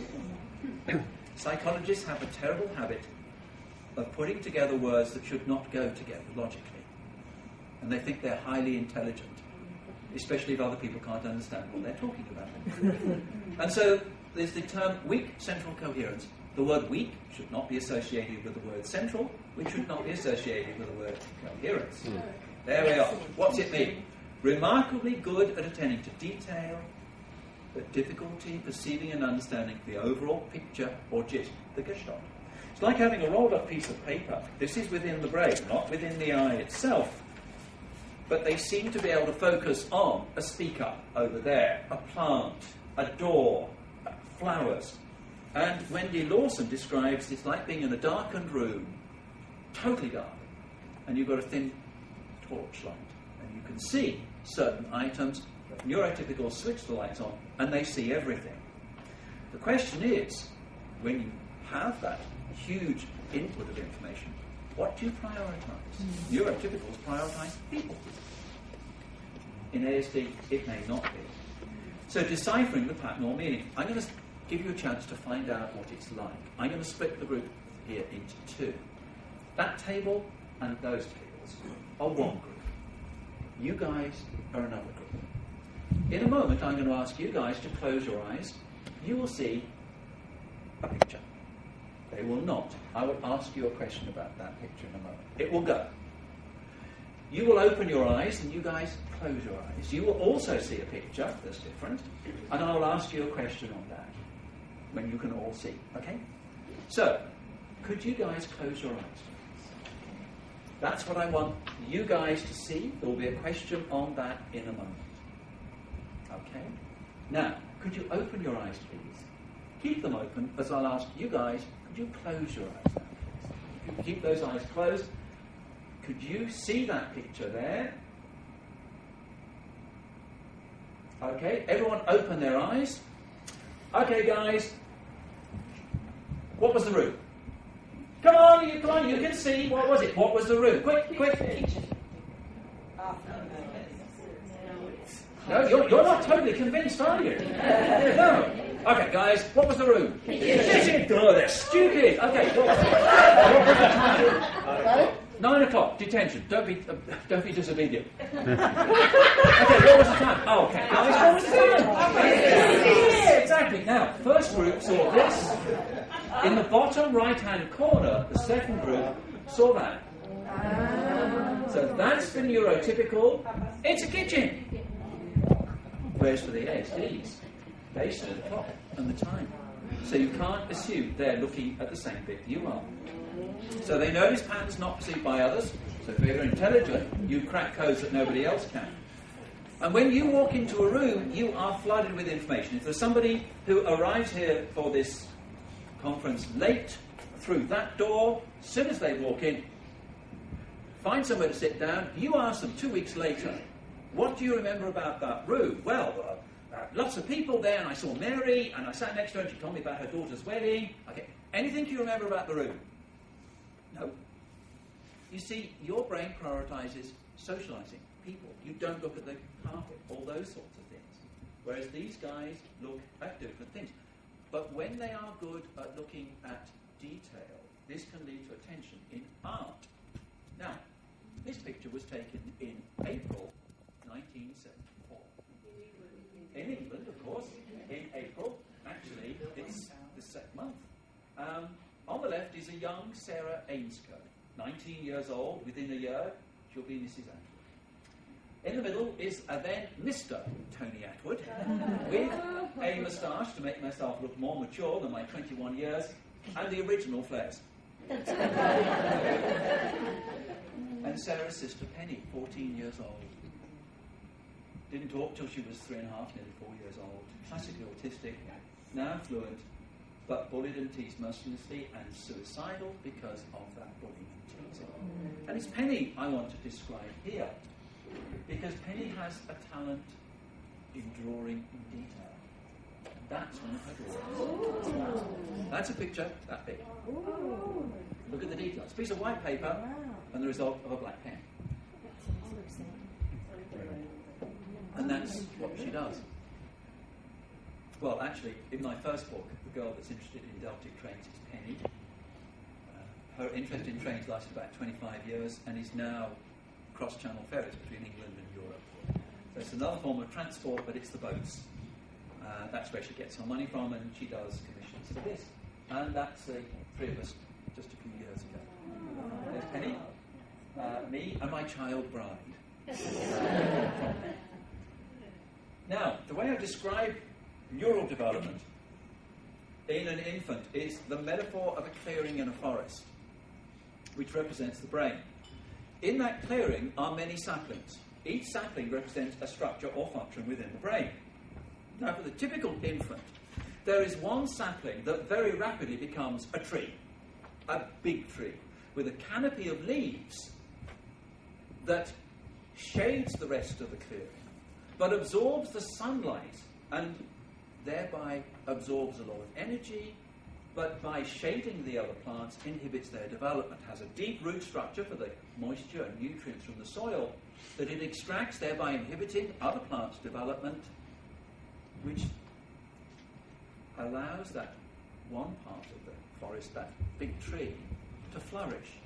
Psychologists have a terrible habit of putting together words that should not go together logically. And they think they're highly intelligent, especially if other people can't understand what they're talking about. And so there's the term weak central coherence. The word weak should not be associated with the word central, which should not be associated with the word coherence. There we are. What's it mean? Remarkably good at attending to detail, but difficulty perceiving and understanding the overall picture or gist, the gestalt. It's like having a rolled up piece of paper. This is within the brain, not within the eye itself. But they seem to be able to focus on a speaker over there, a plant, a door, flowers. And Wendy Lawson describes it's like being in a darkened room, totally dark, and you've got a thin torchlight, and you can see certain items. Neurotypicals switch the lights on, and they see everything. The question is, when you have that huge input of information, what do you prioritise? Neurotypicals prioritise people. In ASD, it may not be. So deciphering the pattern or meaning. I'm going to give you a chance to find out what it's like. I'm going to split the group here into two. That table and those tables are one group. You guys are another group. In a moment, I'm going to ask you guys to close your eyes. You will see a picture. They will not. I will ask you a question about that picture in a moment. It will go. You will open your eyes, and you guys close your eyes. You will also see a picture that's different, and I will ask you a question on that when you can all see. Okay? So, could you guys close your eyes? That's what I want you guys to see. There will be a question on that in a moment. Okay? Now, could you open your eyes, please? Keep them open, as I'll ask you guys, could you close your eyes now, please? If you keep those eyes closed, could you see that picture there? Okay, everyone open their eyes. Okay, guys, what was the room? Come on, you can see. What was it? What was the room? Quick. No, you're not totally convinced, are you? No. Okay, guys, what was the room? Kitchen. Oh, they're stupid. Okay, what was the time? 9 o'clock. Detention. Don't be disobedient. Okay, what was the time? Oh, okay, guys, what was the time? Exactly. Now, first group saw this. In the bottom right-hand corner, the second group saw that. So that's the neurotypical. It's a kitchen. Whereas for the ASDs, they saw the clock and the time. So you can't assume they're looking at the same bit you are. So they notice patterns not perceived by others. So if you're intelligent, you crack codes that nobody else can. And when you walk into a room, you are flooded with information. If there's somebody who arrives here for this conference late, through that door, as soon as they walk in, find somewhere to sit down, you ask them 2 weeks later, what do you remember about that room? Well, lots of people there, and I saw Mary, and I sat next to her, and she told me about her daughter's wedding. Okay, anything you remember about the room? No. You see, your brain prioritizes socialising people. You don't look at the carpet, all those sorts of things. Whereas these guys look at different things. But when they are good at looking at detail, this can lead to attention in art. Now, this picture was taken in April 1974. In England, of course, in April. Actually, it's the month. On the left is a young Sarah Ainscough, 19 years old. Within a year, she'll be Mrs. Atwood. In the middle is a then Mr. Tony Atwood, with a moustache to make myself look more mature than my 21 years, and the original flares. And Sarah's sister Penny, 14 years old. Didn't talk till she was 3.5, nearly 4 years old. Classically autistic, now fluent, but bullied and teased mercilessly and suicidal because of that bullying and teasing. And it's Penny I want to describe here, because Penny has a talent in drawing in detail. That's one of her drawings. That's a picture that big. Look at the detail. It's a piece of white paper and the result of a black pen. And that's what she does. Well, actually, in my first book, the girl that's interested in Deltic trains is Penny. Her interest in trains lasted about 25 years and is now cross-channel ferries between England and Europe. So it's another form of transport, but it's the boats. That's where she gets her money from, and she does commissions for this. And that's the three of us just a few years ago. There's Penny, me, and my child bride. Now, the way I describe neural development in an infant is the metaphor of a clearing in a forest, which represents the brain. In that clearing are many saplings. Each sapling represents a structure or function within the brain. Now, for the typical infant, there is one sapling that very rapidly becomes a tree, a big tree, with a canopy of leaves that shades the rest of the clearing, but absorbs the sunlight and thereby absorbs a lot of energy, but by shading the other plants inhibits their development, has a deep root structure for the moisture and nutrients from the soil that it extracts, thereby inhibiting other plants' development, which allows that one part of the forest, that big tree, to flourish.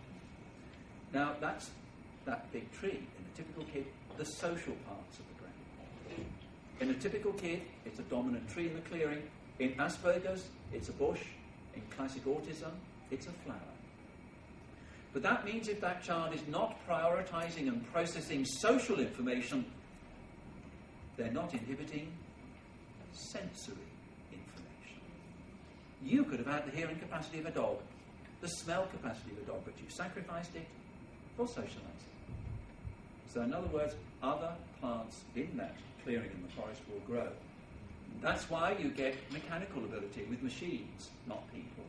Now, that's that big tree. In a typical kid, the social parts of the brain. In a typical kid, it's a dominant tree in the clearing. In Asperger's, it's a bush. In classic autism, it's a flower. But that means if that child is not prioritizing and processing social information, they're not inhibiting sensory information. You could have had the hearing capacity of a dog, the smell capacity of a dog, but you've sacrificed it for socializing. So in other words, other plants in that clearing in the forest will grow. That's why you get mechanical ability with machines, not people.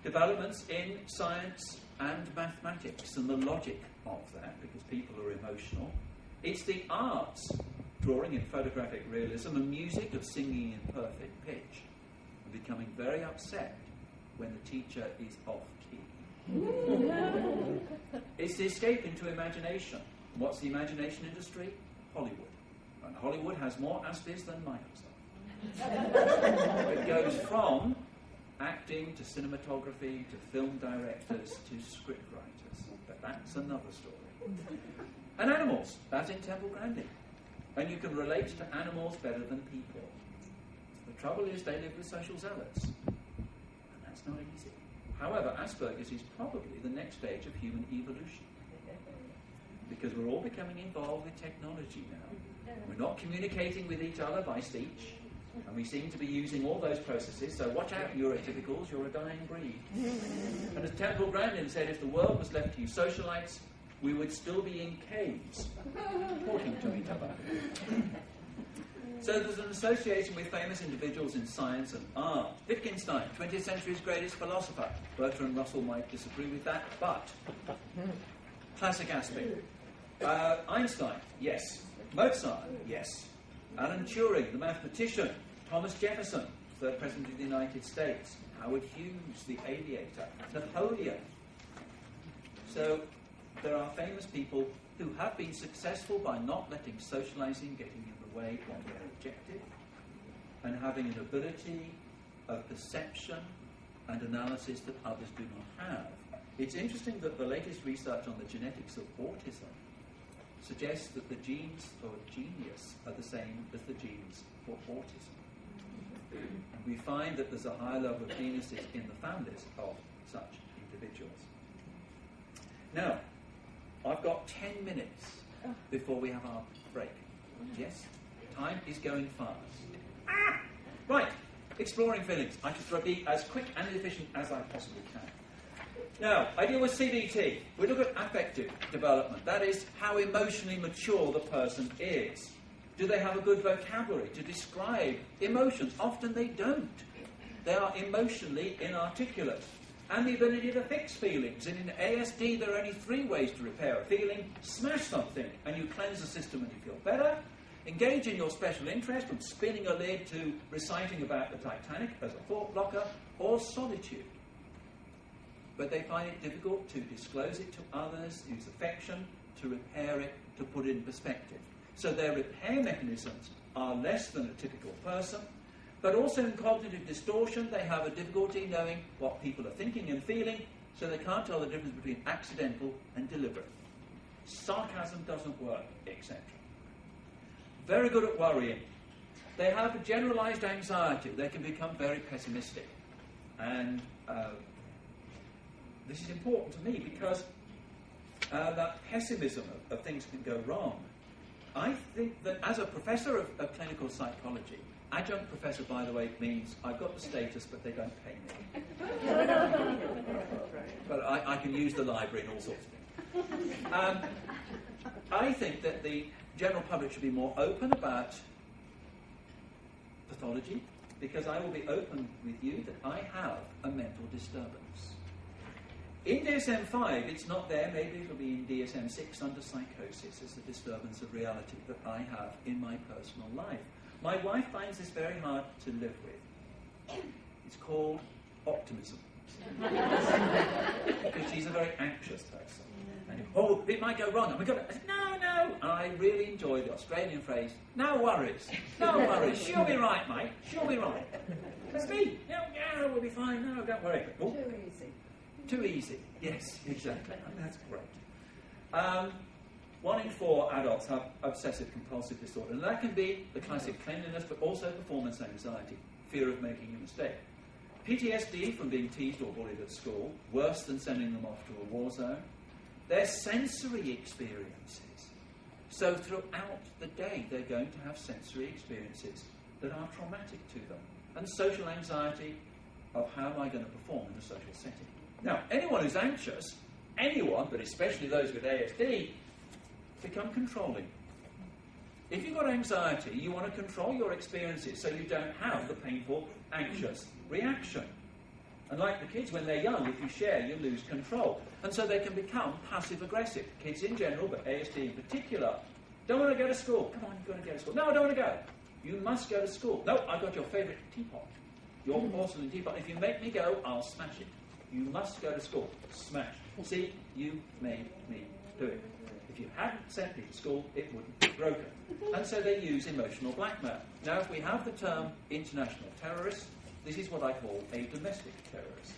Developments in science and mathematics and the logic of that, because people are emotional. It's the arts, drawing in photographic realism, and music of singing in perfect pitch, and becoming very upset when the teacher is off key. It's the escape into imagination. What's the imagination industry? Hollywood. And Hollywood has more Aspies than Microsoft. It goes from acting to cinematography to film directors to script writers. But that's another story. And animals, as in Temple Grandin. And you can relate to animals better than people. The trouble is they live with social zealots. And that's not easy. However, Asperger's is probably the next stage of human evolution. Because we're all becoming involved with technology now. We're not communicating with each other by speech, and we seem to be using all those processes, so watch out, neurotypicals, you're a dying breed. And as Temple Grandin said, if the world was left to you socialites, we would still be in caves, talking to each other. So there's an association with famous individuals in science and art. Wittgenstein, 20th century's greatest philosopher. Bertrand Russell might disagree with that, but classic aspect. Einstein, yes. Mozart, yes. Alan Turing, the mathematician. Thomas Jefferson, third president of the United States. Howard Hughes, the aviator. Napoleon. So there are famous people who have been successful by not letting socializing getting in the way of their objective, and having an ability of perception and analysis that others do not have. It's interesting that the latest research on the genetics of autism suggests that the genes for genius are the same as the genes for autism. And we find that there's a higher level of geniuses in the families of such individuals. Now, I've got 10 minutes before we have our break. Yes? Time is going fast. Right, exploring feelings. I should try to be as quick and efficient as I possibly can. Now, I deal with CBT. We look at affective development. That is, how emotionally mature the person is. Do they have a good vocabulary to describe emotions? Often they don't. They are emotionally inarticulate. And the ability to fix feelings. And in ASD, there are only 3 ways to repair a feeling. Smash something, and you cleanse the system and you feel better. Engage in your special interest, from spinning a lid to reciting about the Titanic as a thought blocker, or solitude. But they find it difficult to disclose it to others, use affection, to repair it, to put it in perspective. So their repair mechanisms are less than a typical person, but also in cognitive distortion, they have a difficulty knowing what people are thinking and feeling, so they can't tell the difference between accidental and deliberate. Sarcasm doesn't work, etc. Very good at worrying. They have a generalized anxiety. They can become very pessimistic. And this is important to me because that pessimism of things can go wrong. I think that as a professor of clinical psychology, adjunct professor, by the way, means I've got the status, but they don't pay me. But I can use the library and all sorts of things. I think that the general public should be more open about pathology, because I will be open with you that I have a mental disturbance. In DSM-5, it's not there. Maybe it'll be in DSM-6 under psychosis as the disturbance of reality that I have in my personal life. My wife finds this very hard to live with. It's called optimism. Because she's a very anxious person. And it might go wrong. And we got to, no. And I really enjoy the Australian phrase, no worries. She'll be right, mate. She'll be right. It's me. Yeah, we'll be fine. No, don't worry. Oh. Too easy. Too easy. Yes, exactly. And that's great. 1 in 4 adults have obsessive-compulsive disorder. And that can be the classic cleanliness, but also performance anxiety, fear of making a mistake. PTSD from being teased or bullied at school, worse than sending them off to a war zone. Their sensory experiences. So throughout the day, they're going to have sensory experiences that are traumatic to them. And social anxiety of how am I going to perform in a social setting. Now, anyone who's anxious, anyone, but especially those with ASD, become controlling. If you've got anxiety, you want to control your experiences so you don't have the painful, anxious reaction. And like the kids, when they're young, if you share, you lose control. And so they can become passive-aggressive. Kids in general, but ASD in particular. Don't want to go to school. Come on, you've got to go to school. No, I don't want to go. You must go to school. No, I've got your favourite teapot. Your porcelain teapot. If you make me go, I'll smash it. You must go to school. Smash. See, you made me do it. If you hadn't sent me to school, it wouldn't be broken. And so they use emotional blackmail. Now, if we have the term international terrorist, this is what I call a domestic terrorist,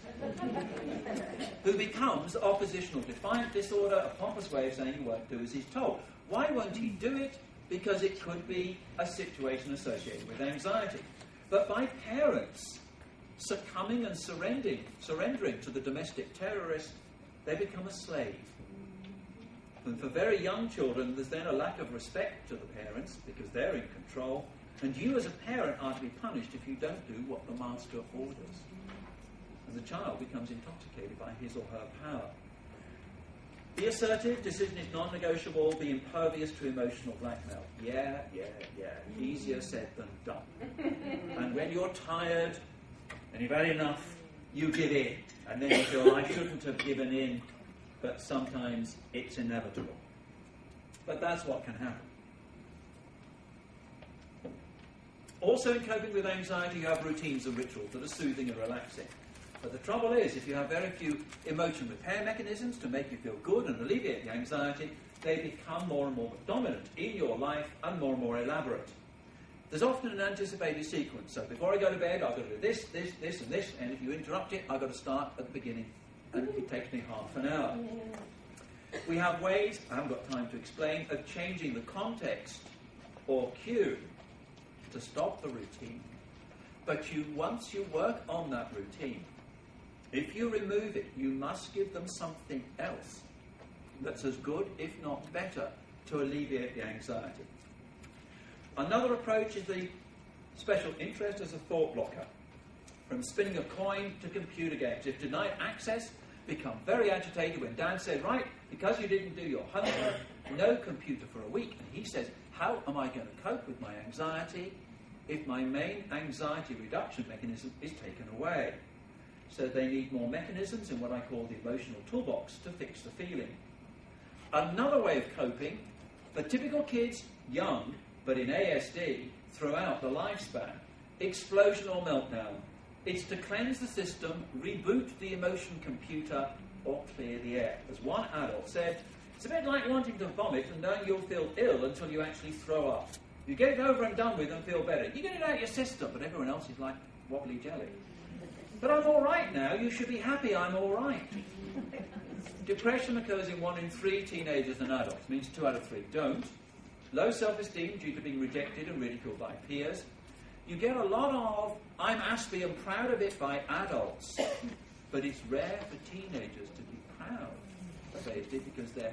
who becomes oppositional defiant disorder, a pompous way of saying he won't do as he's told. Why won't he do it? Because it could be a situation associated with anxiety. But by parents succumbing and surrendering to the domestic terrorist, they become a slave. And for very young children, there's then a lack of respect to the parents because they're in control. And you as a parent are to be punished if you don't do what the master orders. And the child becomes intoxicated by his or her power. Be assertive, decision is non-negotiable, be impervious to emotional blackmail. Yeah. Easier said than done. And when you're tired and you've had enough, you give in. And then you feel, I shouldn't have given in, but sometimes it's inevitable. But that's what can happen. Also, in coping with anxiety, you have routines and rituals that are soothing and relaxing. But the trouble is, if you have very few emotion repair mechanisms to make you feel good and alleviate the anxiety, they become more and more dominant in your life and more elaborate. There's often an anticipated sequence. So before I go to bed, I've got to do this, this, this, and this, and if you interrupt it, I've got to start at the beginning. And it takes me half an hour. We have ways, I haven't got time to explain, of changing the context or cue to stop the routine. But once you work on that routine, if you remove it, you must give them something else that's as good, if not better, to alleviate the anxiety. Another approach is the special interest as a thought blocker. From spinning a coin to computer games. If denied access, become very agitated when Dad says, right, because you didn't do your homework, no computer for a week. And he says, how am I going to cope with my anxiety if my main anxiety reduction mechanism is taken away? So they need more mechanisms in what I call the emotional toolbox to fix the feeling. Another way of coping, for typical kids, young, but in ASD, throughout the lifespan, explosion or meltdown. It's to cleanse the system, reboot the emotion computer, or clear the air. As one adult said, it's a bit like wanting to vomit and knowing you'll feel ill until you actually throw up. You get it over and done with and feel better. You get it out of your system, but everyone else is like wobbly jelly. But I'm all right now. You should be happy I'm all right. Depression occurs in 1 in 3 teenagers and adults. Means 2 out of 3 don't. Low self-esteem due to being rejected and ridiculed by peers. You get a lot of, I'm Aspie and proud of it by adults. But it's rare for teenagers to be proud of ASD because they're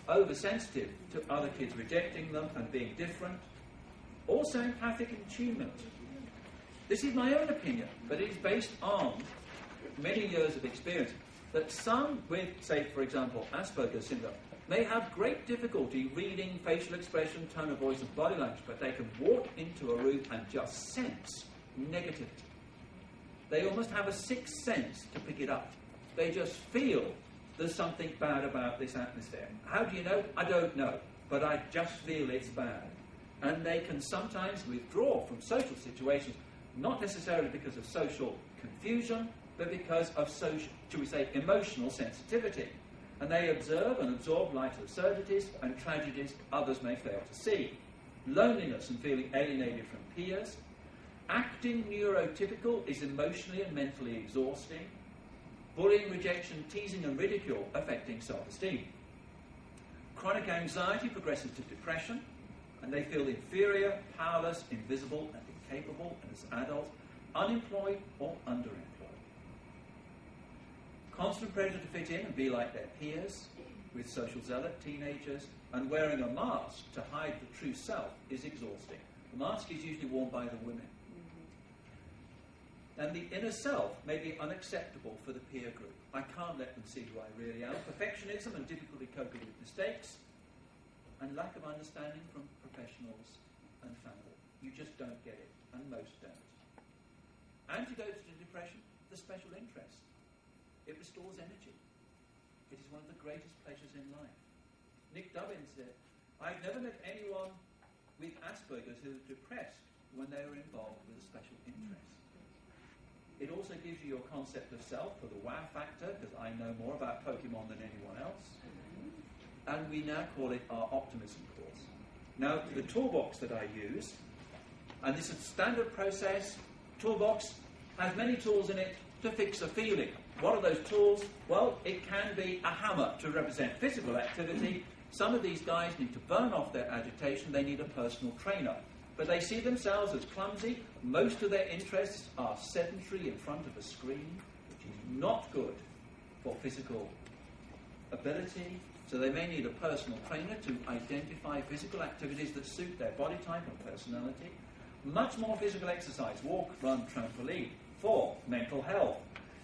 oversensitive to other kids rejecting them and being different. Also empathic attunement. This is my own opinion, but it is based on many years of experience that some with, say, for example, Asperger's syndrome, may have great difficulty reading facial expression, tone of voice and body language, but they can walk into a room and just sense negativity. They almost have a sixth sense to pick it up. They just feel there's something bad about this atmosphere. How do you know? I don't know, but I just feel it's bad. And they can sometimes withdraw from social situations, not necessarily because of social confusion, but because of social, shall we say, emotional sensitivity. And they observe and absorb life's absurdities and tragedies others may fail to see. Loneliness and feeling alienated from peers. Acting neurotypical is emotionally and mentally exhausting. Bullying, rejection, teasing and ridicule affecting self-esteem. Chronic anxiety progresses to depression, and they feel inferior, powerless, invisible and incapable, and as adults, unemployed or underemployed. Constant pressure to fit in and be like their peers, with social zealot teenagers, and wearing a mask to hide the true self is exhausting. The mask is usually worn by the women. And the inner self may be unacceptable for the peer group. I can't let them see who I really am. Perfectionism and difficulty coping with mistakes, and lack of understanding from professionals and family. You just don't get it, and most don't. Antidotes to depression, the special interest. It restores energy. It is one of the greatest pleasures in life. Nick Dubbin said, I've never met anyone with Asperger's who was depressed when they were involved with a special interest. It also gives you your concept of self for the wow factor, because I know more about Pokemon than anyone else. And we now call it our optimism course. Now, the toolbox that I use, and this is a standard process, toolbox has many tools in it to fix a feeling. What are those tools? Well, it can be a hammer to represent physical activity. Some of these guys need to burn off their agitation. They need a personal trainer. But they see themselves as clumsy. Most of their interests are sedentary in front of a screen, which is not good for physical ability. So they may need a personal trainer to identify physical activities that suit their body type and personality. Much more physical exercise, walk, run, trampoline, for mental health.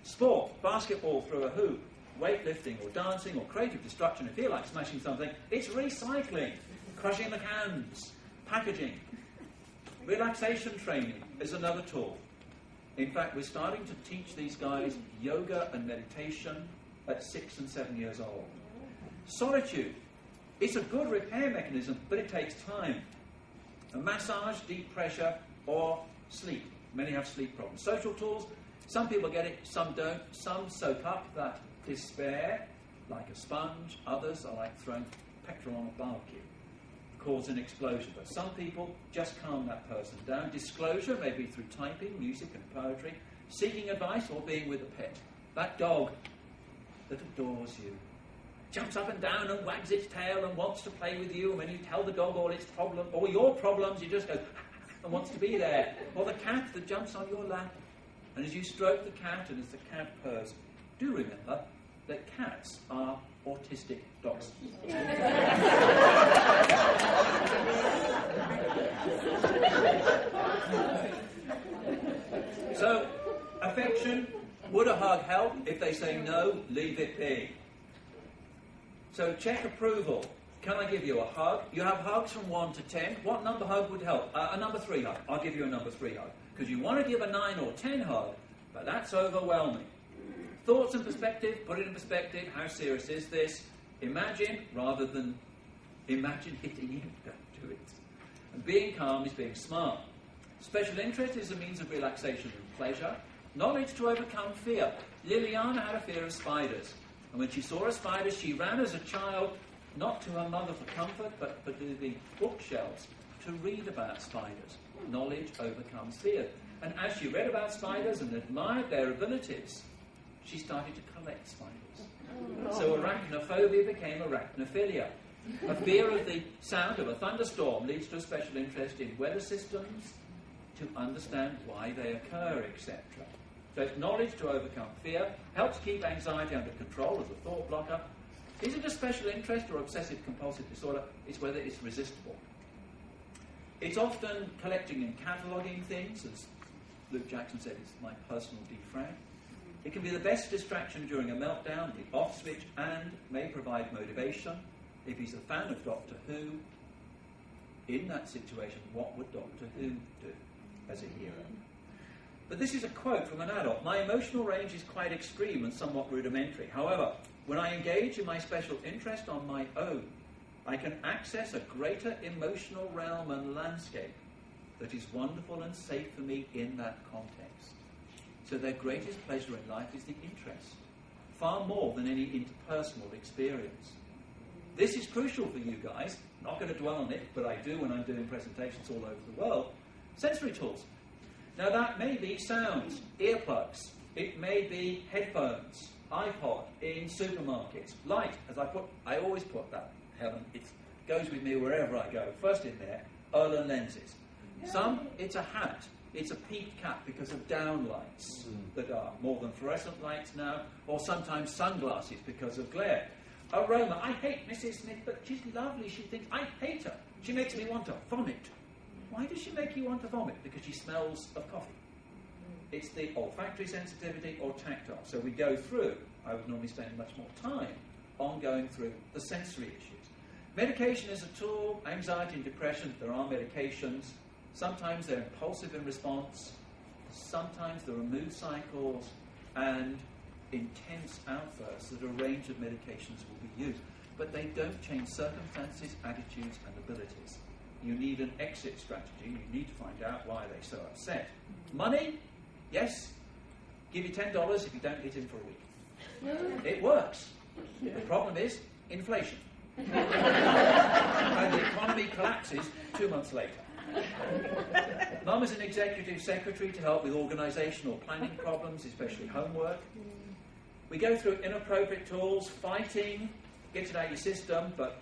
Sport, basketball through a hoop, weightlifting or dancing or creative destruction. If you feel like smashing something, it's recycling, crushing the cans, packaging. Relaxation training is another tool. In fact, we're starting to teach these guys yoga and meditation at 6 and 7 years old. Solitude. It's a good repair mechanism, but it takes time. A massage, deep pressure, or sleep. Many have sleep problems. Social tools. Some people get it, some don't. Some soak up that despair like a sponge. Others are like throwing petrol on a barbecue, cause an explosion. But some people just calm that person down. Disclosure, maybe through typing, music and poetry, seeking advice or being with a pet. That dog that adores you, jumps up and down and wags its tail and wants to play with you, and when you tell the dog all its problems, all your problems, it just goes and wants to be there. Or the cat that jumps on your lap, and as you stroke the cat and as the cat purrs, do remember that cats are autistic dogs. So, affection, would a hug help? If they say no, leave it be. So check approval. Can I give you a hug? You have hugs from 1 to 10. What number hug would help? A number 3 hug. I'll give you a number 3 hug. Because you want to give a 9 or 10 hug, but that's overwhelming. Thoughts and perspective, put it in perspective. How serious is this? Imagine rather than imagine hitting you. Don't do it. And being calm is being smart. Special interest is a means of relaxation and pleasure. Knowledge to overcome fear. Liliana had a fear of spiders. And when she saw a spider, she ran as a child, not to her mother for comfort, but to the bookshelves to read about spiders. Knowledge overcomes fear. And as she read about spiders and admired their abilities, she started to collect spiders. So arachnophobia became arachnophilia. A fear of the sound of a thunderstorm leads to a special interest in weather systems, to understand why they occur, etc. So it's knowledge to overcome fear, helps keep anxiety under control as a thought blocker. Is it a special interest or obsessive compulsive disorder? It's whether it's resistible. It's often collecting and cataloguing things, as Luke Jackson said, it's my personal defrag. It can be the best distraction during a meltdown, the off switch, and may provide motivation. If he's a fan of Doctor Who, in that situation, what would Doctor Who do as a hero? But this is a quote from an adult. My emotional range is quite extreme and somewhat rudimentary. However, when I engage in my special interest on my own, I can access a greater emotional realm and landscape that is wonderful and safe for me in that context. So their greatest pleasure in life is the interest, far more than any interpersonal experience. This is crucial for you guys. I'm not going to dwell on it, but I do when I'm doing presentations all over the world. Sensory tools. Now that may be sounds, earplugs, it may be headphones, iPod in supermarkets, light, as I always put that, Helen, it goes with me wherever I go. First in there, Erlen lenses. Some, it's a hat, it's a peaked cap because of downlights that are more than fluorescent lights now, or sometimes sunglasses because of glare. Aroma, I hate Mrs. Smith, but she's lovely, she thinks, I hate her, she makes me want to vomit. Why does she make you want to vomit? Because she smells of coffee. It's the olfactory sensitivity or tactile. So we go through, I would normally spend much more time on going through the sensory issues. Medication is a tool, anxiety and depression, there are medications. Sometimes they're impulsive in response, sometimes there are mood cycles and intense outbursts that a range of medications will be used. But they don't change circumstances, attitudes and abilities. You need an exit strategy. You need to find out why they're so upset. Money? Yes. Give you $10 if you don't hit him for a week. It works. The problem is inflation. And the economy collapses 2 months later. Mum is an executive secretary to help with organisational planning problems, especially homework. We go through inappropriate tools, fighting, gets it out of your system, but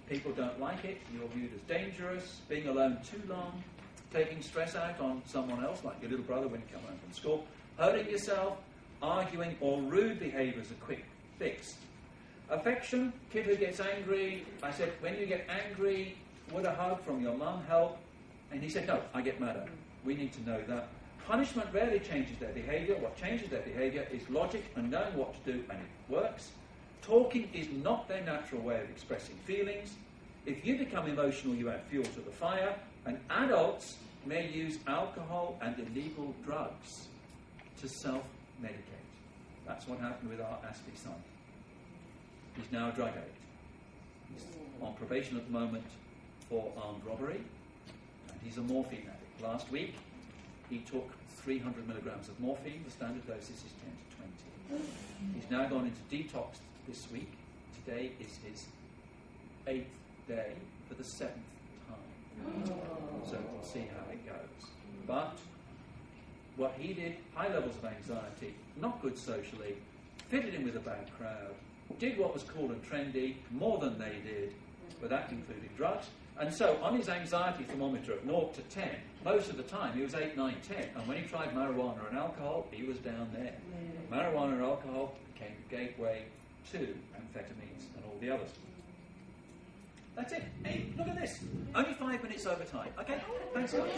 people don't like it, you're viewed as dangerous, being alone too long, taking stress out on someone else, like your little brother when you come home from school, hurting yourself, arguing, or rude behaviour is a quick fix. Affection, kid who gets angry. I said, when you get angry, would a hug from your mum help? And he said, no, I get mad at them. We need to know that. Punishment rarely changes their behaviour. What changes their behaviour is logic and knowing what to do, and it works. Talking is not their natural way of expressing feelings. If you become emotional, you add fuel to the fire, and adults may use alcohol and illegal drugs to self-medicate. That's what happened with our Astley son. He's now a drug addict. He's on probation at the moment for armed robbery, and he's a morphine addict. Last week, he took 300 milligrams of morphine. The standard dose is 10 to 20. He's now gone into detox this week. Today is his 8th day for the 7th time. So we'll see how it goes. But what he did, high levels of anxiety, not good socially, fitted in with a bad crowd, did what was cool and trendy, more than they did, but that included drugs. And so on his anxiety thermometer of 0 to 10, most of the time he was 8, 9, 10. And when he tried marijuana and alcohol, he was down there. Marijuana and alcohol became the gateway to amphetamines and all the others. That's it. Hey, look at this. Only 5 minutes over time. Okay, thanks so much.